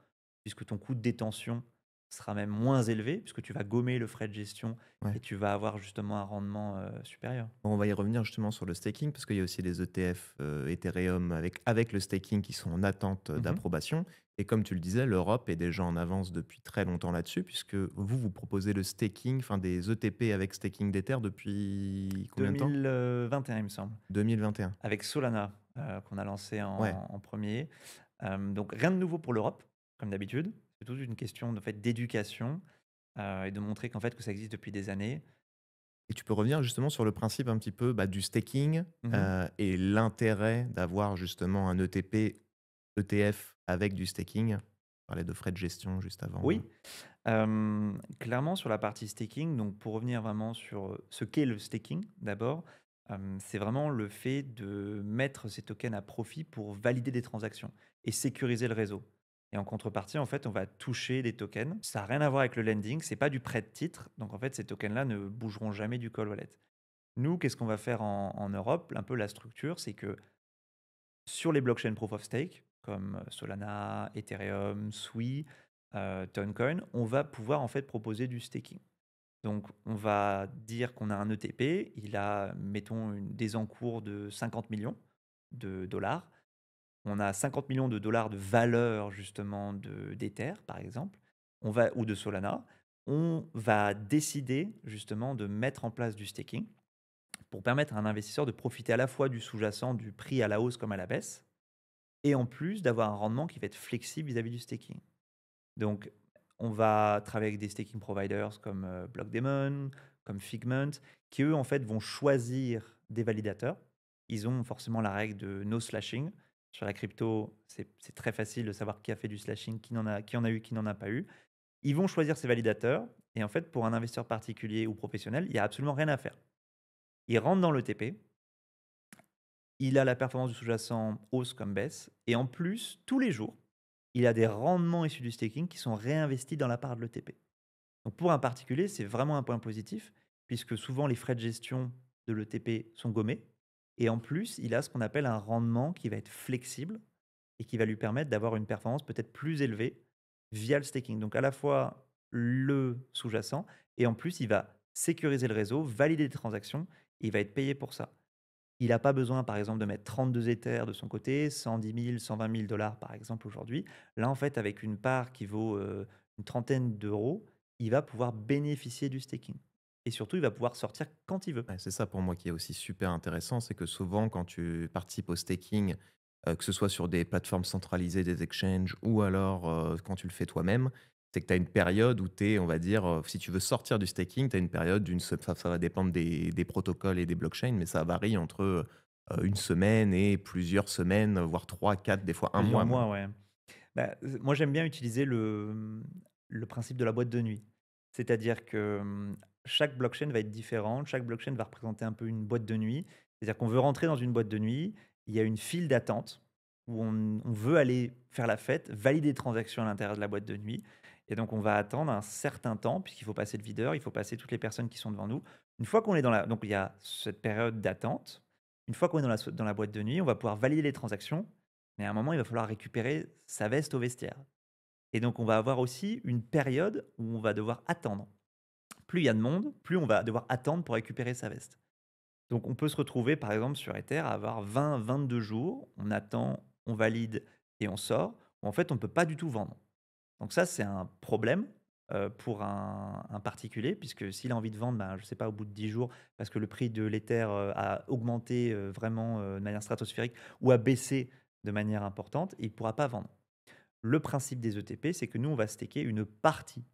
puisque ton coût de détention sera même moins élevé, puisque tu vas gommer le frais de gestion Ouais. et tu vas avoir justement un rendement supérieur. Bon, on va y revenir justement sur le staking parce qu'il y a aussi les ETF, Ethereum avec le staking qui sont en attente, Mhm. d'approbation et comme tu le disais, l'Europe est déjà en avance depuis très longtemps là-dessus puisque vous, vous proposez le staking, enfin des ETP avec staking d'Ether depuis combien de temps? 2021, il me semble, 2021. avec Solana, qu'on a lancé Ouais. en premier. Donc rien de nouveau pour l'Europe, comme d'habitude. C'est toute une question de fait d'éducation et de montrer qu'en fait que ça existe depuis des années. Et tu peux revenir justement sur le principe un petit peu, bah, du staking, Mhm. et l'intérêt d'avoir justement un ETP, ETF avec du staking? On parlait de frais de gestion juste avant, Oui, clairement sur la partie staking, donc pour revenir vraiment sur, ce qu'est le staking d'abord, c'est vraiment le fait de mettre ces tokens à profit pour valider des transactions et sécuriser le réseau. Et en contrepartie, en fait, on va toucher des tokens. Ça n'a rien à voir avec le lending, c'est pas du prêt de titre. Donc en fait, ces tokens-là ne bougeront jamais du cold wallet. Nous, qu'est-ce qu'on va faire en Europe? Un peu la structure, c'est que sur les blockchains proof of stake, comme Solana, Ethereum, Sui, Toncoin, on va pouvoir en fait proposer du staking. Donc, on va dire qu'on a un ETP, il a, mettons, des encours de 50 millions de dollars. On a 50 millions de dollars de valeur justement d'Ether, par exemple, ou de Solana. On va décider justement de mettre en place du staking pour permettre à un investisseur de profiter à la fois du sous-jacent, du prix à la hausse comme à la baisse, et en plus d'avoir un rendement qui va être flexible vis-à-vis du staking. Donc, on va travailler avec des staking providers comme Blockdaemon, comme Figment, qui eux, en fait, vont choisir des validateurs. Ils ont forcément la règle de no slashing. Sur la crypto, c'est très facile de savoir qui a fait du slashing, qui en a eu, qui n'en a pas eu. Ils vont choisir ces validateurs. Et en fait, pour un investisseur particulier ou professionnel, il n'y a absolument rien à faire. Il rentre dans l'ETP, il a la performance du sous-jacent hausse comme baisse. Et en plus, tous les jours, il a des rendements issus du staking qui sont réinvestis dans la part de l'ETP. Donc pour un particulier, c'est vraiment un point positif, puisque souvent les frais de gestion de l'ETP sont gommés. Et en plus, il a ce qu'on appelle un rendement qui va être flexible et qui va lui permettre d'avoir une performance peut-être plus élevée via le staking. Donc à la fois le sous-jacent, et en plus, il va sécuriser le réseau, valider des transactions, et il va être payé pour ça. Il n'a pas besoin, par exemple, de mettre 32 Ethers de son côté, 110 000, 120 000 dollars, par exemple, aujourd'hui. Là, en fait, avec une part qui vaut une trentaine d'euros, il va pouvoir bénéficier du staking. Et surtout, il va pouvoir sortir quand il veut. Ouais, c'est ça pour moi qui est aussi super intéressant, c'est que souvent quand tu participes au staking, que ce soit sur des plateformes centralisées, des exchanges ou alors, quand tu le fais toi-même, c'est que tu as une période où tu es, on va dire, si tu veux sortir du staking, tu as une période ça va dépendre des protocoles et des blockchains, mais ça varie entre, 1 semaine et plusieurs semaines, voire 3, 4, des fois un Plusieurs mois même. mois, ouais. Bah, moi, j'aime bien utiliser le principe de la boîte de nuit. C'est-à-dire que chaque blockchain va être différente, chaque blockchain va représenter un peu une boîte de nuit. C'est-à-dire qu'on veut rentrer dans une boîte de nuit, il y a une file d'attente où on veut aller faire la fête, valider des transactions à l'intérieur de la boîte de nuit. Et donc, on va attendre un certain temps, puisqu'il faut passer le videur, il faut passer toutes les personnes qui sont devant nous. Une fois qu'on est dans la... Donc, il y a cette période d'attente. Une fois qu'on est dans la boîte de nuit, on va pouvoir valider les transactions. Mais à un moment, il va falloir récupérer sa veste au vestiaire. Et donc, on va avoir aussi une période où on va devoir attendre. Plus il y a de monde, plus on va devoir attendre pour récupérer sa veste. Donc, on peut se retrouver, par exemple, sur Ether, à avoir 20, 22 jours. On attend, on valide et on sort. En fait, on ne peut pas du tout vendre. Donc ça, c'est un problème pour un particulier, puisque s'il a envie de vendre, ben, je ne sais pas, au bout de 10 jours, parce que le prix de l'Ether a augmenté vraiment de manière stratosphérique ou a baissé de manière importante, il ne pourra pas vendre. Le principe des ETP, c'est que nous, on va staker une partie.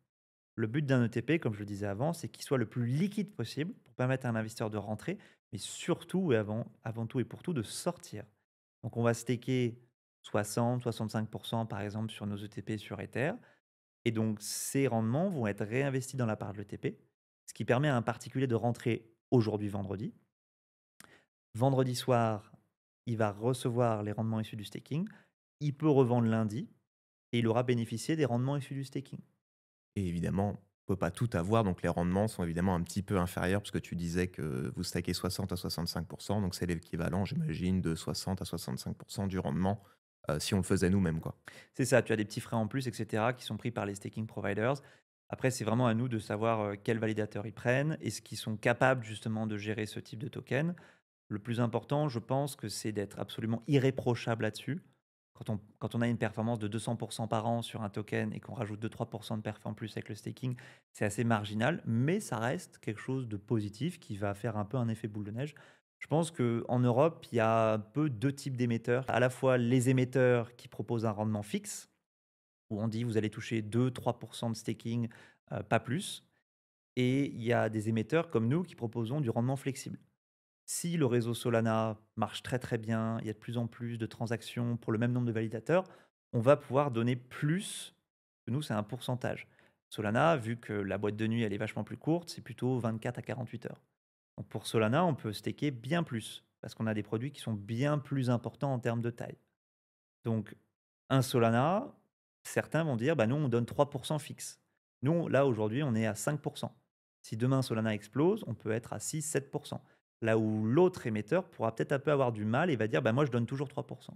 Le but d'un ETP, comme je le disais avant, c'est qu'il soit le plus liquide possible pour permettre à un investisseur de rentrer, mais surtout et avant tout et pour tout de sortir. Donc on va staker 60-65% par exemple sur nos ETP sur Ether. Et donc ces rendements vont être réinvestis dans la part de l'ETP, ce qui permet à un particulier de rentrer aujourd'hui vendredi. Vendredi soir, il va recevoir les rendements issus du staking. Il peut revendre lundi et il aura bénéficié des rendements issus du staking. Et évidemment, on peut pas tout avoir, donc les rendements sont évidemment un petit peu inférieurs parce que tu disais que vous stackez 60 à 65 donc c'est l'équivalent, j'imagine, de 60 à 65 du rendement, si on le faisait nous-mêmes, quoi. C'est ça, tu as des petits frais en plus, etc., qui sont pris par les staking providers. Après, c'est vraiment à nous de savoir quels validateurs ils prennent et ce qu'ils sont capables justement de gérer ce type de token. Le plus important, je pense que c'est d'être absolument irréprochable là-dessus. Quand on a une performance de 200% par an sur un token et qu'on rajoute 2-3% de perf en plus avec le staking, c'est assez marginal, mais ça reste quelque chose de positif qui va faire un peu un effet boule de neige. Je pense qu'en Europe, il y a un peu deux types d'émetteurs. À la fois les émetteurs qui proposent un rendement fixe, où on dit vous allez toucher 2-3% de staking, pas plus. Et il y a des émetteurs comme nous qui proposons du rendement flexible. Si le réseau Solana marche très très bien, il y a de plus en plus de transactions pour le même nombre de validateurs, on va pouvoir donner plus. Nous, c'est un pourcentage. Solana, vu que la boîte de nuit elle est vachement plus courte, c'est plutôt 24 à 48 heures. Donc pour Solana, on peut staker bien plus parce qu'on a des produits qui sont bien plus importants en termes de taille. Donc un Solana, Certains vont dire, bah, nous, on donne 3% fixe. Nous, là, aujourd'hui, on est à 5%. Si demain Solana explose, on peut être à 6-7%. Là où l'autre émetteur pourra peut-être un peu avoir du mal et va dire, bah, moi, je donne toujours 3%.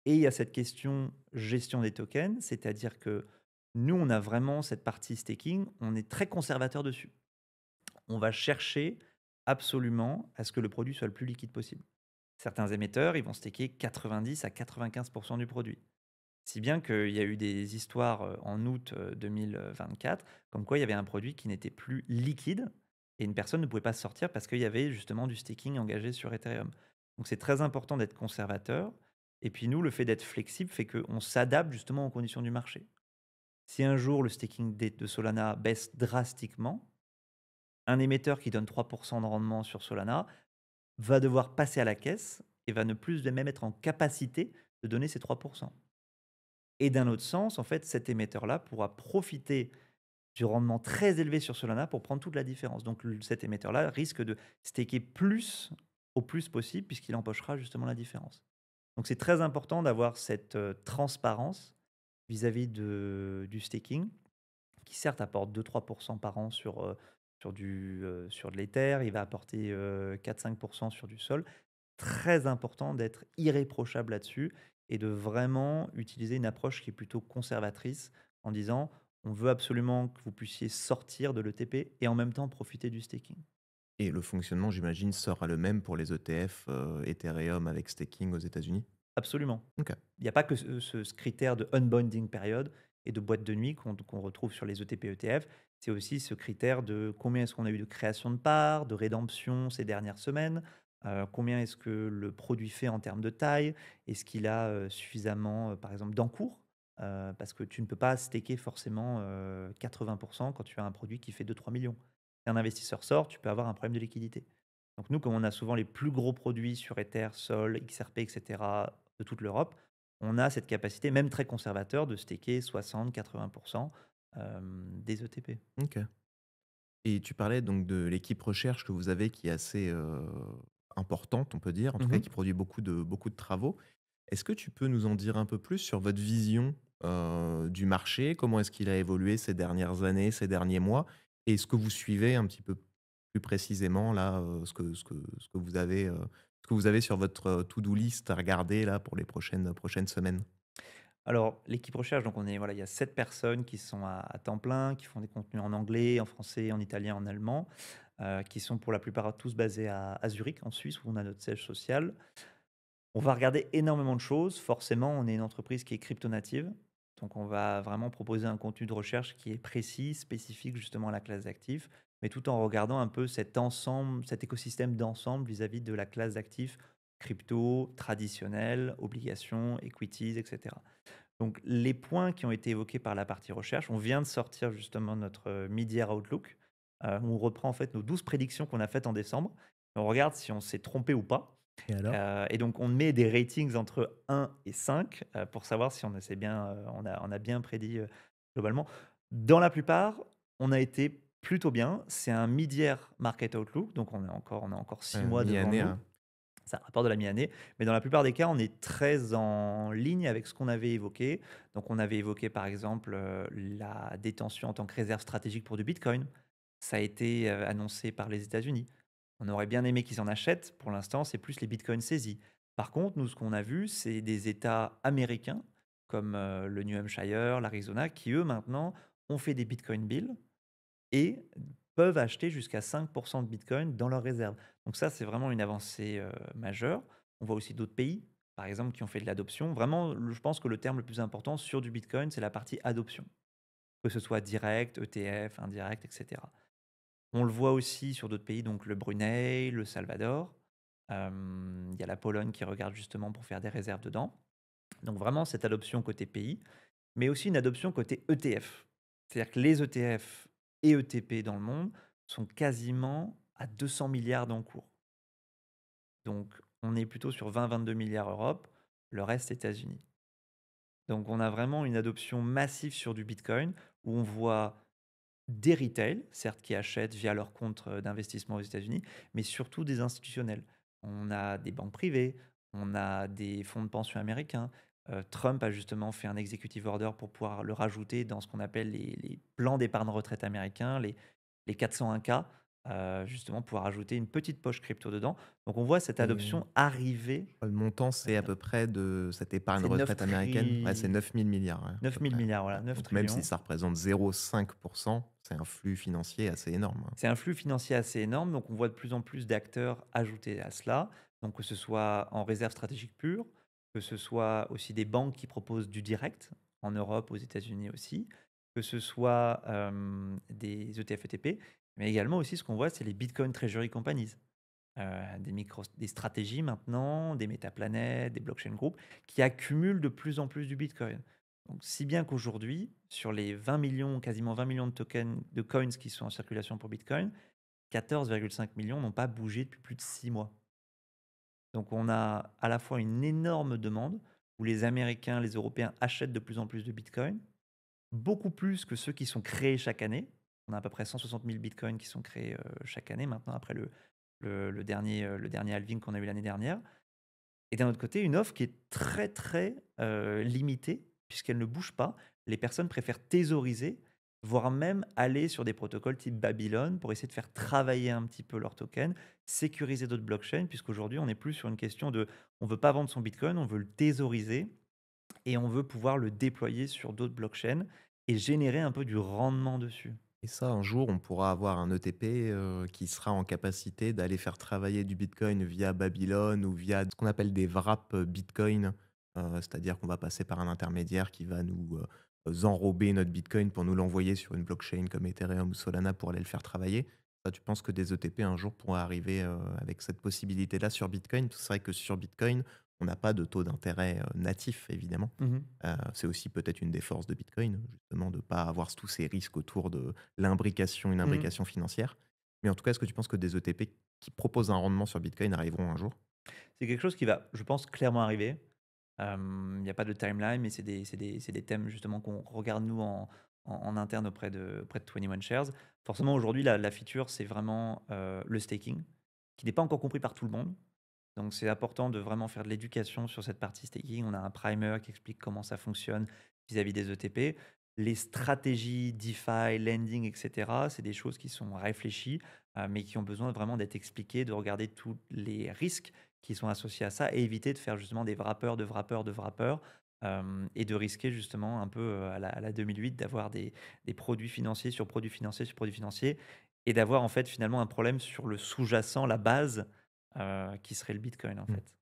Et il y a cette question gestion des tokens, c'est-à-dire que nous, on a vraiment cette partie staking, on est très conservateur dessus. On va chercher absolument à ce que le produit soit le plus liquide possible. Certains émetteurs, ils vont staker 90 à 95% du produit. Si bien qu'il y a eu des histoires en août 2024, comme quoi il y avait un produit qui n'était plus liquide et une personne ne pouvait pas se sortir parce qu'il y avait justement du staking engagé sur Ethereum. Donc c'est très important d'être conservateur. Et puis nous, le fait d'être flexible fait qu'on s'adapte justement aux conditions du marché. Si un jour le staking de Solana baisse drastiquement, un émetteur qui donne 3% de rendement sur Solana va devoir passer à la caisse et va ne plus même être en capacité de donner ces 3%. Et d'un autre sens, en fait, cet émetteur-là pourra profiter du rendement très élevé sur Solana pour prendre toute la différence. Donc cet émetteur-là risque de staker plus au plus possible puisqu'il empochera justement la différence. Donc c'est très important d'avoir cette transparence vis-à-vis du staking qui certes apporte 2-3% par an sur de l'Ether, il va apporter 4-5% sur du Sol. Très important d'être irréprochable là-dessus et de vraiment utiliser une approche qui est plutôt conservatrice en disant on veut absolument que vous puissiez sortir de l'ETP et en même temps profiter du staking. Et le fonctionnement, j'imagine, sera le même pour les ETF Ethereum avec staking aux États-Unis? Absolument. OK. Il n'y a pas que ce critère de unbonding period et de boîte de nuit qu'on retrouve sur les ETP ETF. C'est aussi ce critère de combien est-ce qu'on a eu de création de parts, de rédemption ces dernières semaines, combien est-ce que le produit fait en termes de taille, est-ce qu'il a suffisamment, par exemple, d'encours, parce que tu ne peux pas staker forcément 80% quand tu as un produit qui fait 2-3 millions. Si un investisseur sort, tu peux avoir un problème de liquidité. Donc nous, comme on a souvent les plus gros produits sur Ether, Sol, XRP, etc., de toute l'Europe, on a cette capacité, même très conservateur, de staker 60-80% des ETP. OK. Et tu parlais donc de l'équipe recherche que vous avez qui est assez, importante, on peut dire, en tout cas Mhm. qui produit beaucoup de travaux. Est-ce que tu peux nous en dire un peu plus sur votre vision, du marché? Comment est-ce qu'il a évolué ces dernières années, ces derniers mois? Et est-ce que vous suivez un petit peu plus précisément là, ce que vous avez sur votre, to-do list à regarder là pour les prochaines semaines? Alors, l'équipe recherche, donc on est, voilà, il y a 7 personnes qui sont à temps plein, qui font des contenus en anglais, en français, en italien, en allemand, qui sont pour la plupart tous basés à Zurich, en Suisse, où on a notre siège social. On va regarder énormément de choses. Forcément, on est une entreprise qui est crypto-native. Donc, on va vraiment proposer un contenu de recherche qui est précis, spécifique justement à la classe d'actifs, mais tout en regardant un peu cet ensemble, cet écosystème d'ensemble vis-à-vis de la classe d'actifs crypto, traditionnels, obligations, equities, etc. Donc, les points qui ont été évoqués par la partie recherche, on vient de sortir justement notre mid-year outlook, où on reprend en fait nos 12 prédictions qu'on a faites en décembre. On regarde si on s'est trompé ou pas. Et alors? Et donc, on met des ratings entre 1 et 5 pour savoir si on a bien prédit globalement. Dans la plupart, on a été plutôt bien. C'est un mid-year market outlook, donc on a encore 6 mois devant Mi-année, nous. hein. C'est un rapport de la mi-année, mais dans la plupart des cas, on est très en ligne avec ce qu'on avait évoqué. Donc, on avait évoqué par exemple la détention en tant que réserve stratégique pour du Bitcoin. Ça a été annoncé par les États-Unis. On aurait bien aimé qu'ils en achètent. Pour l'instant, c'est plus les bitcoins saisis. Par contre, nous, ce qu'on a vu, c'est des États américains comme le New Hampshire, l'Arizona, qui eux, maintenant, ont fait des bitcoin bills et peuvent acheter jusqu'à 5% de bitcoin dans leurs réserves. Donc ça, c'est vraiment une avancée majeure. On voit aussi d'autres pays, par exemple, qui ont fait de l'adoption. Vraiment, je pense que le terme le plus important sur du bitcoin, c'est la partie adoption. Que ce soit direct, ETF, indirect, etc. On le voit aussi sur d'autres pays, donc le Brunei, le Salvador. Il y a la Pologne qui regarde justement pour faire des réserves dedans. Donc vraiment cette adoption côté pays, mais aussi une adoption côté ETF. C'est-à-dire que les ETF et ETP dans le monde sont quasiment à 200 milliards d'encours. Donc on est plutôt sur 20-22 milliards Europe, le reste États-Unis. Donc on a vraiment une adoption massive sur du Bitcoin où on voit des retail, certes qui achètent via leur compte d'investissement aux États-Unis, mais surtout des institutionnels. On a des banques privées, on a des fonds de pension américains, Trump a justement fait un executive order pour pouvoir le rajouter dans ce qu'on appelle les plans d'épargne retraite américains, les 401(k), justement pour rajouter une petite poche crypto dedans. Donc on voit cette Et adoption arriver. le montant, c'est à peu près de cette épargne C'est 9 retraite américaine? Ouais, c'est 9 000 milliards, ouais, à 9 peu 000 près. milliards, voilà, Ouais, 9 donc même si trillions. ça représente 0,5 c'est un flux financier assez énorme, hein. C'est un flux financier assez énorme, donc on voit de plus en plus d'acteurs ajoutés à cela. Donc que ce soit en réserve stratégique pure, que ce soit aussi des banques qui proposent du direct, en Europe, aux États-Unis aussi, que ce soit des ETF ETP, mais également aussi ce qu'on voit, c'est les Bitcoin Treasury Companies. Des stratégies maintenant, des métaplanètes, des blockchain groups, qui accumulent de plus en plus du Bitcoin. Donc, si bien qu'aujourd'hui, sur les 20 millions, quasiment 20 millions de tokens, de coins qui sont en circulation pour Bitcoin, 14,5 millions n'ont pas bougé depuis plus de 6 mois. Donc, on a à la fois une énorme demande où les Américains, les Européens achètent de plus en plus de Bitcoin, beaucoup plus que ceux qui sont créés chaque année. On a à peu près 160 000 bitcoins qui sont créés chaque année maintenant, après le dernier halving qu'on a eu l'année dernière. Et d'un autre côté, une offre qui est très très limitée, puisqu'elle ne bouge pas. Les personnes préfèrent thésauriser, voire même aller sur des protocoles type Babylon pour essayer de faire travailler un petit peu leur token, sécuriser d'autres blockchains, puisqu'aujourd'hui, on n'est plus sur une question de on ne veut pas vendre son bitcoin, on veut le thésauriser et on veut pouvoir le déployer sur d'autres blockchains et générer un peu du rendement dessus. Et ça, un jour, on pourra avoir un ETP, qui sera en capacité d'aller faire travailler du bitcoin via Babylone ou via ce qu'on appelle des wraps, Bitcoin. C'est-à-dire qu'on va passer par un intermédiaire qui va nous, enrober notre bitcoin pour nous l'envoyer sur une blockchain comme Ethereum ou Solana pour aller le faire travailler. Ça, tu penses que des ETP un jour pourraient arriver, avec cette possibilité-là sur bitcoin? Parce que c'est vrai que sur bitcoin, on n'a pas de taux d'intérêt, natif évidemment. C'est aussi peut-être une des forces de Bitcoin, justement, de ne pas avoir tous ces risques autour de l'imbrication, une Mhm. imbrication financière. Mais en tout cas, est-ce que tu penses que des ETP qui proposent un rendement sur Bitcoin arriveront un jour? C'est quelque chose qui va, je pense, clairement arriver. Il n'y a pas de timeline, mais c'est des thèmes justement qu'on regarde nous en interne auprès de 21 Shares. Forcément, aujourd'hui, la feature, c'est vraiment le staking, qui n'est pas encore compris par tout le monde. Donc, c'est important de vraiment faire de l'éducation sur cette partie staking. On a un primer qui explique comment ça fonctionne vis-à-vis des ETP. Les stratégies DeFi, lending, etc., c'est des choses qui sont réfléchies, mais qui ont besoin vraiment d'être expliquées, de regarder tous les risques qui sont associés à ça et éviter de faire justement des wrappers, de wrappers, de wrappers, et de risquer justement un peu à la 2008 d'avoir des produits financiers sur produits financiers sur produits financiers et d'avoir en fait finalement un problème sur le sous-jacent, la base, qui serait le Bitcoin en Mmh. fait.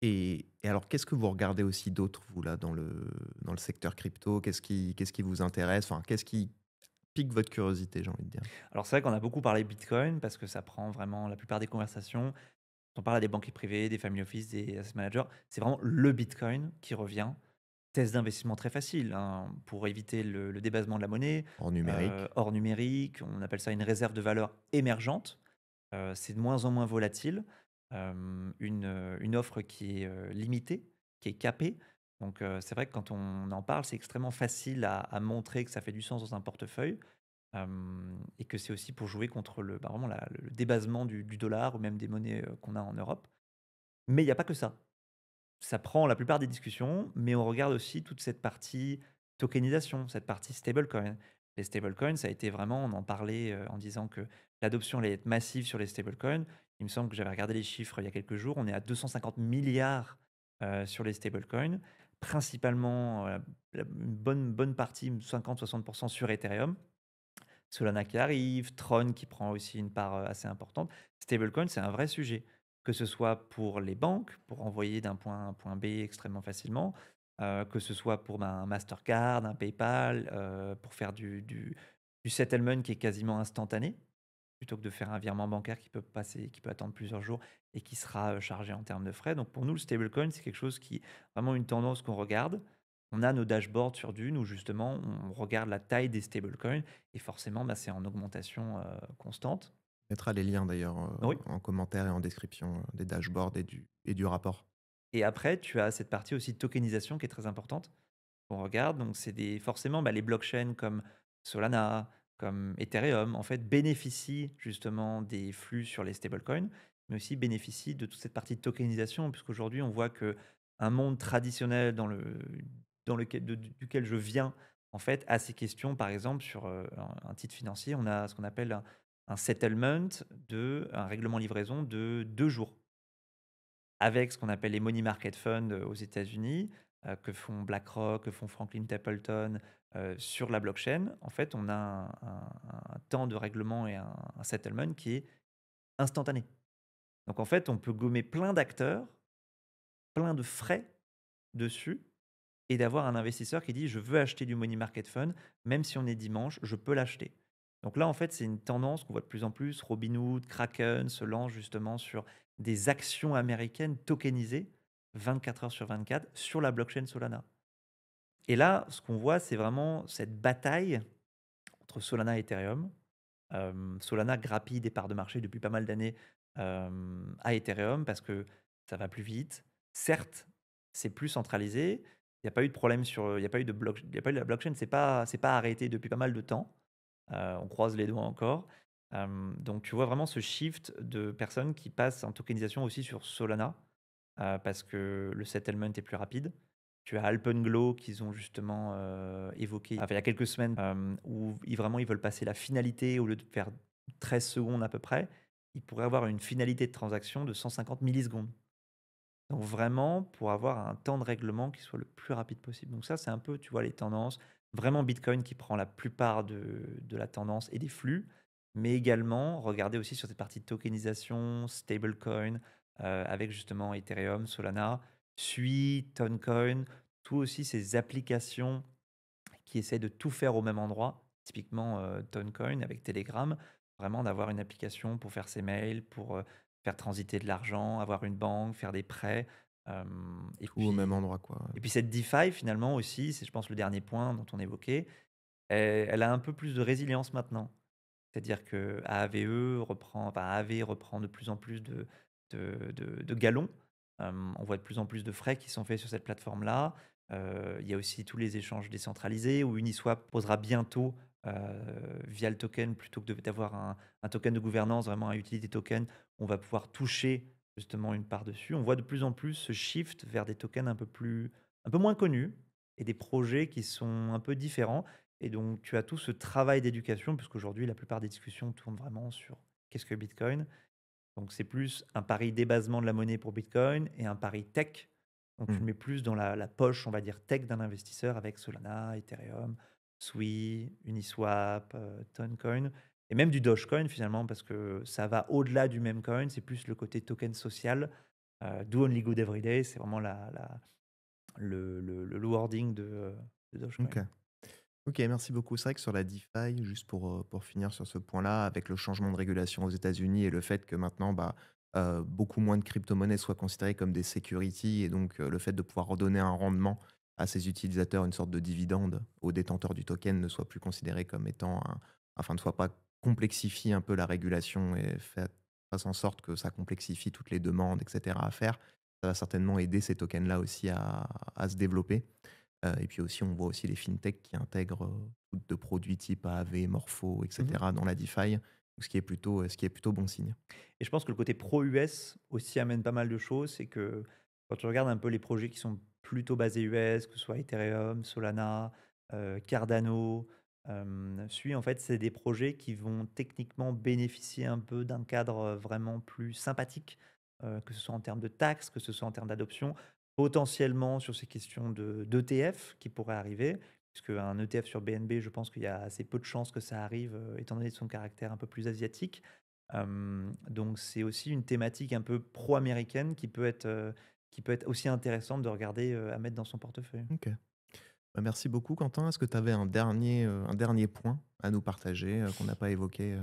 Et alors, qu'est-ce que vous regardez aussi d'autre, vous, là, dans le secteur crypto? Qu'est-ce qui vous intéresse? Enfin, qu'est-ce qui pique votre curiosité, j'ai envie de dire? Alors c'est vrai qu'on a beaucoup parlé Bitcoin parce que ça prend vraiment la plupart des conversations. On parle à des banquiers privés, des family office, des asset managers. C'est vraiment le Bitcoin qui revient. Thèse d'investissement très facile hein, pour éviter le débasement de la monnaie, En numérique? hors numérique. On appelle ça une réserve de valeur émergente. C'est de moins en moins volatile. Une offre qui est limitée, qui est capée. Donc c'est vrai que quand on en parle, c'est extrêmement facile à montrer que ça fait du sens dans un portefeuille. Et que c'est aussi pour jouer contre vraiment le débasement du dollar ou même des monnaies qu'on a en Europe. Mais il n'y a pas que ça. Ça prend la plupart des discussions, mais on regarde aussi toute cette partie tokenisation, cette partie stablecoin. Les stablecoins, ça a été vraiment, on en parlait en disant que l'adoption allait être massive sur les stablecoins. Il me semble que j'avais regardé les chiffres il y a quelques jours, on est à 250 milliards sur les stablecoins, principalement une bonne partie, 50-60% sur Ethereum. Solana qui arrive, Tron qui prend aussi une part assez importante. Stablecoin, c'est un vrai sujet, que ce soit pour les banques, pour envoyer d'un point A à un point B extrêmement facilement, que ce soit pour un Mastercard, un PayPal, pour faire du settlement qui est quasiment instantané, plutôt que de faire un virement bancaire qui peut passer, qui peut attendre plusieurs jours et qui sera chargé en termes de frais. Donc pour nous, le stablecoin, c'est quelque chose qui est vraiment une tendance qu'on regarde. On a nos dashboards sur Dune où justement on regarde la taille des stablecoins et forcément bah, c'est en augmentation constante. On mettra les liens d'ailleurs, Oui. en commentaire et en description, des dashboards et du rapport. Et après, tu as cette partie aussi de tokenisation qui est très importante. On regarde, donc c'est forcément bah, les blockchains comme Solana, comme Ethereum, en fait, bénéficient justement des flux sur les stablecoins, mais aussi bénéficient de toute cette partie de tokenisation, puisqu'aujourd'hui, on voit que un monde traditionnel duquel je viens, en fait, à ces questions. Par exemple, sur un titre financier, on a ce qu'on appelle un settlement, un règlement livraison de 2 jours, avec ce qu'on appelle les money market funds aux États-Unis, que font BlackRock, que font Franklin Templeton sur la blockchain. En fait, on a un temps de règlement et un settlement qui est instantané. Donc en fait, on peut gommer plein d'acteurs, plein de frais dessus et d'avoir un investisseur qui dit: «Je veux acheter du money market fund, même si on est dimanche, je peux l'acheter». Donc là, en fait, c'est une tendance qu'on voit de plus en plus. Robinhood, Kraken se lancent justement sur des actions américaines tokenisées 24 heures sur 24 sur la blockchain Solana. Et là, ce qu'on voit, c'est vraiment cette bataille entre Solana et Ethereum. Solana grappille des parts de marché depuis pas mal d'années, à Ethereum parce que ça va plus vite. Certes, c'est plus centralisé. Il y a pas eu de problème il y a pas eu de il y a pas eu la blockchain, c'est pas arrêté depuis pas mal de temps. On croise les doigts encore. Donc tu vois vraiment ce shift de personnes qui passent en tokenisation aussi sur Solana, parce que le settlement est plus rapide. Tu as Alpenglow qu'ils ont justement, évoqué, il y a quelques semaines, où ils veulent passer la finalité au lieu de faire 13 secondes à peu près, ils pourraient avoir une finalité de transaction de 150 millisecondes. Donc vraiment pour avoir un temps de règlement qui soit le plus rapide possible. Donc ça, c'est un peu, tu vois, les tendances. Vraiment Bitcoin qui prend la plupart de la tendance et des flux, mais également regarder aussi sur cette partie de tokenisation, stablecoin, avec justement Ethereum, Solana, Sui, Toncoin, tout aussi ces applications qui essaient de tout faire au même endroit. Typiquement Toncoin avec Telegram, vraiment d'avoir une application pour faire ses mails, pour faire transiter de l'argent, avoir une banque, faire des prêts. euh, et Tout au même puis endroit, quoi. et puis cette DeFi finalement aussi, c'est je pense le dernier point dont on évoquait, elle a un peu plus de résilience maintenant. C'est-à-dire que AAV reprend de plus en plus de galons. On voit de plus en plus de frais qui sont faits sur cette plateforme-là. Il y a aussi tous les échanges décentralisés où Uniswap posera bientôt, via le token, plutôt que d'avoir un token de gouvernance, vraiment un utility token, on va pouvoir toucher justement une part dessus. On voit de plus en plus ce shift vers des tokens un peu moins connus et des projets qui sont un peu différents. Et donc, tu as tout ce travail d'éducation, puisqu'aujourd'hui, la plupart des discussions tournent vraiment sur qu'est-ce que Bitcoin. Donc, c'est plus un pari débasement de la monnaie pour Bitcoin et un pari tech. Donc, tu Mmh. le mets plus dans la poche, on va dire, tech d'un investisseur avec Solana, Ethereum, Sui, Uniswap, Toncoin et même du Dogecoin finalement, parce que ça va au-delà du même coin. C'est plus le côté token social. Do only good every day, c'est vraiment le wording de Dogecoin. OK. OK, merci beaucoup. C'est vrai que sur la DeFi, juste pour finir sur ce point-là, avec le changement de régulation aux États-Unis et le fait que maintenant, beaucoup moins de crypto-monnaies soient considérées comme des securities et donc le fait de pouvoir redonner un rendement à ses utilisateurs, une sorte de dividende aux détenteurs du token ne soit plus considéré comme étant enfin, ne soit pas complexifie un peu la régulation et fasse en sorte que ça complexifie toutes les demandes et cetera à faire. Ça va certainement aider ces tokens-là aussi à se développer. Et puis aussi, on voit aussi les fintechs qui intègrent, de produits type AAV, Morpho et Mmh. cetera dans la DeFi, ce qui est plutôt bon signe. Et je pense que le côté pro-US aussi amène pas mal de choses. C'est que quand tu regardes un peu les projets qui sont plutôt basés US, que ce soit Ethereum, Solana, Cardano, Sui, en fait, c'est des projets qui vont techniquement bénéficier un peu d'un cadre vraiment plus sympathique, que ce soit en termes de taxes, que ce soit en termes d'adoption, potentiellement sur ces questions d'ETF qui pourraient arriver. Puisque un ETF sur BNB, je pense qu'il y a assez peu de chances que ça arrive, étant donné son caractère un peu plus asiatique. Donc c'est aussi une thématique un peu pro-américaine qui peut être aussi intéressante de regarder, à mettre dans son portefeuille. OK. Bah, merci beaucoup Quentin. Est-ce que tu avais un dernier point à nous partager, qu'on n'a pas évoqué,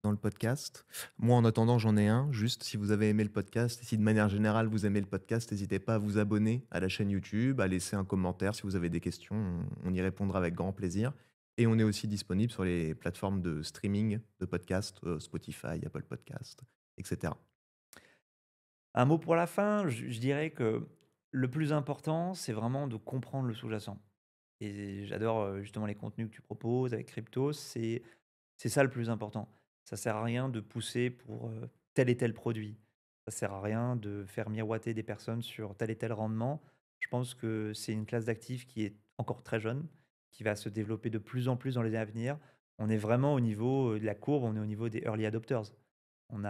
dans le podcast? Moi, en attendant, j'en ai un. Juste, si vous avez aimé le podcast et si de manière générale vous aimez le podcast, n'hésitez pas à vous abonner à la chaîne YouTube, à laisser un commentaire si vous avez des questions, on y répondra avec grand plaisir. Et on est aussi disponible sur les plateformes de streaming de podcasts, Spotify, Apple Podcasts, etc. Un mot pour la fin, je dirais que le plus important, c'est vraiment de comprendre le sous-jacent et j'adore, justement les contenus que tu proposes avec Crypto, c'est ça le plus important. Ça sert à rien de pousser pour, tel et tel produit. Ça sert à rien de faire miroiter des personnes sur tel et tel rendement. Je pense que c'est une classe d'actifs qui est encore très jeune, qui va se développer de plus en plus dans les années à venir. On est vraiment au niveau de la courbe, on est au niveau des early adopters. On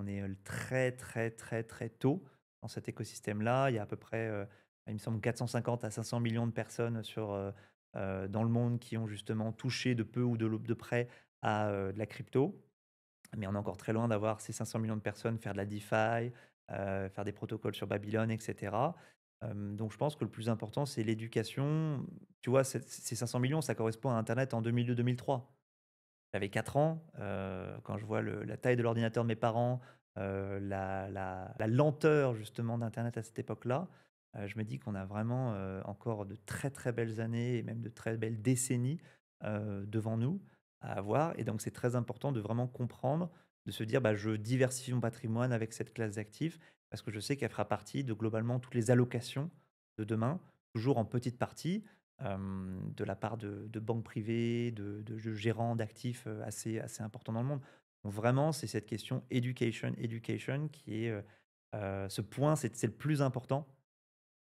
est très, très, très, très tôt dans cet écosystème-là. Il y a à peu près, il me semble, 450 à 500 millions de personnes dans le monde qui ont justement touché de peu ou de près à de la crypto. Mais on est encore très loin d'avoir ces 500 millions de personnes faire de la DeFi, faire des protocoles sur Babylone, et cetera. Donc je pense que le plus important, c'est l'éducation. Tu vois, ces 500 millions, ça correspond à internet en 2002-2003. J'avais 4 ans, quand je vois la taille de l'ordinateur de mes parents, la lenteur justement d'internet à cette époque-là, je me dis qu'on a vraiment, encore de très, très belles années et même de très belles décennies, devant nous à avoir et donc c'est très important de vraiment comprendre, de se dire: «Bah, je diversifie mon patrimoine avec cette classe d'actifs», parce que je sais qu'elle fera partie de globalement toutes les allocations de demain, toujours en petite partie, de la part de banques privées, de gérants d'actifs, assez importants dans le monde. Donc vraiment, c'est cette question education qui est, ce point, c'est le plus important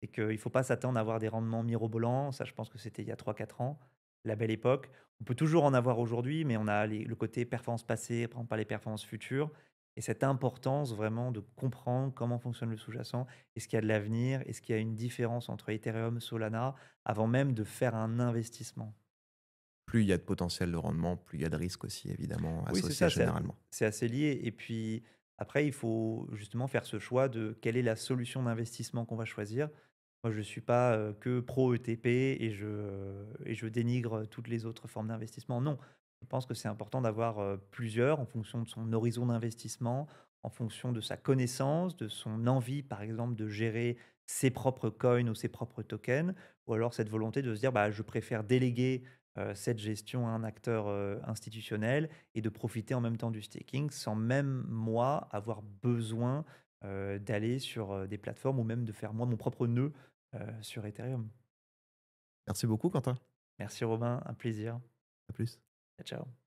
et qu'il ne faut pas s'attendre à avoir des rendements mirobolants. Ça, je pense que c'était il y a 3 4 ans, la belle époque. On peut toujours en avoir aujourd'hui, mais on a le côté performance passée, par exemple, pas les performances futures. Et cette importance vraiment de comprendre comment fonctionne le sous-jacent, est-ce qu'il y a de l'avenir, est-ce qu'il y a une différence entre Ethereum, Solana, avant même de faire un investissement. Plus il y a de potentiel de rendement, plus il y a de risques aussi, évidemment, Oui, c'est associés ça, généralement. c'est assez lié. Et puis après, il faut justement faire ce choix de quelle est la solution d'investissement qu'on va choisir. Moi, je ne suis pas que pro ETP et je dénigre toutes les autres formes d'investissement. Non, je pense que c'est important d'avoir plusieurs en fonction de son horizon d'investissement, en fonction de sa connaissance, de son envie, par exemple, de gérer ses propres coins ou ses propres tokens, ou alors cette volonté de se dire, bah, je préfère déléguer cette gestion à un acteur institutionnel et de profiter en même temps du staking sans même moi avoir besoin d'aller sur des plateformes ou même de faire moi mon propre nœud sur Ethereum. Merci beaucoup, Quentin. Merci Robin, un plaisir. À plus. Ciao, ciao.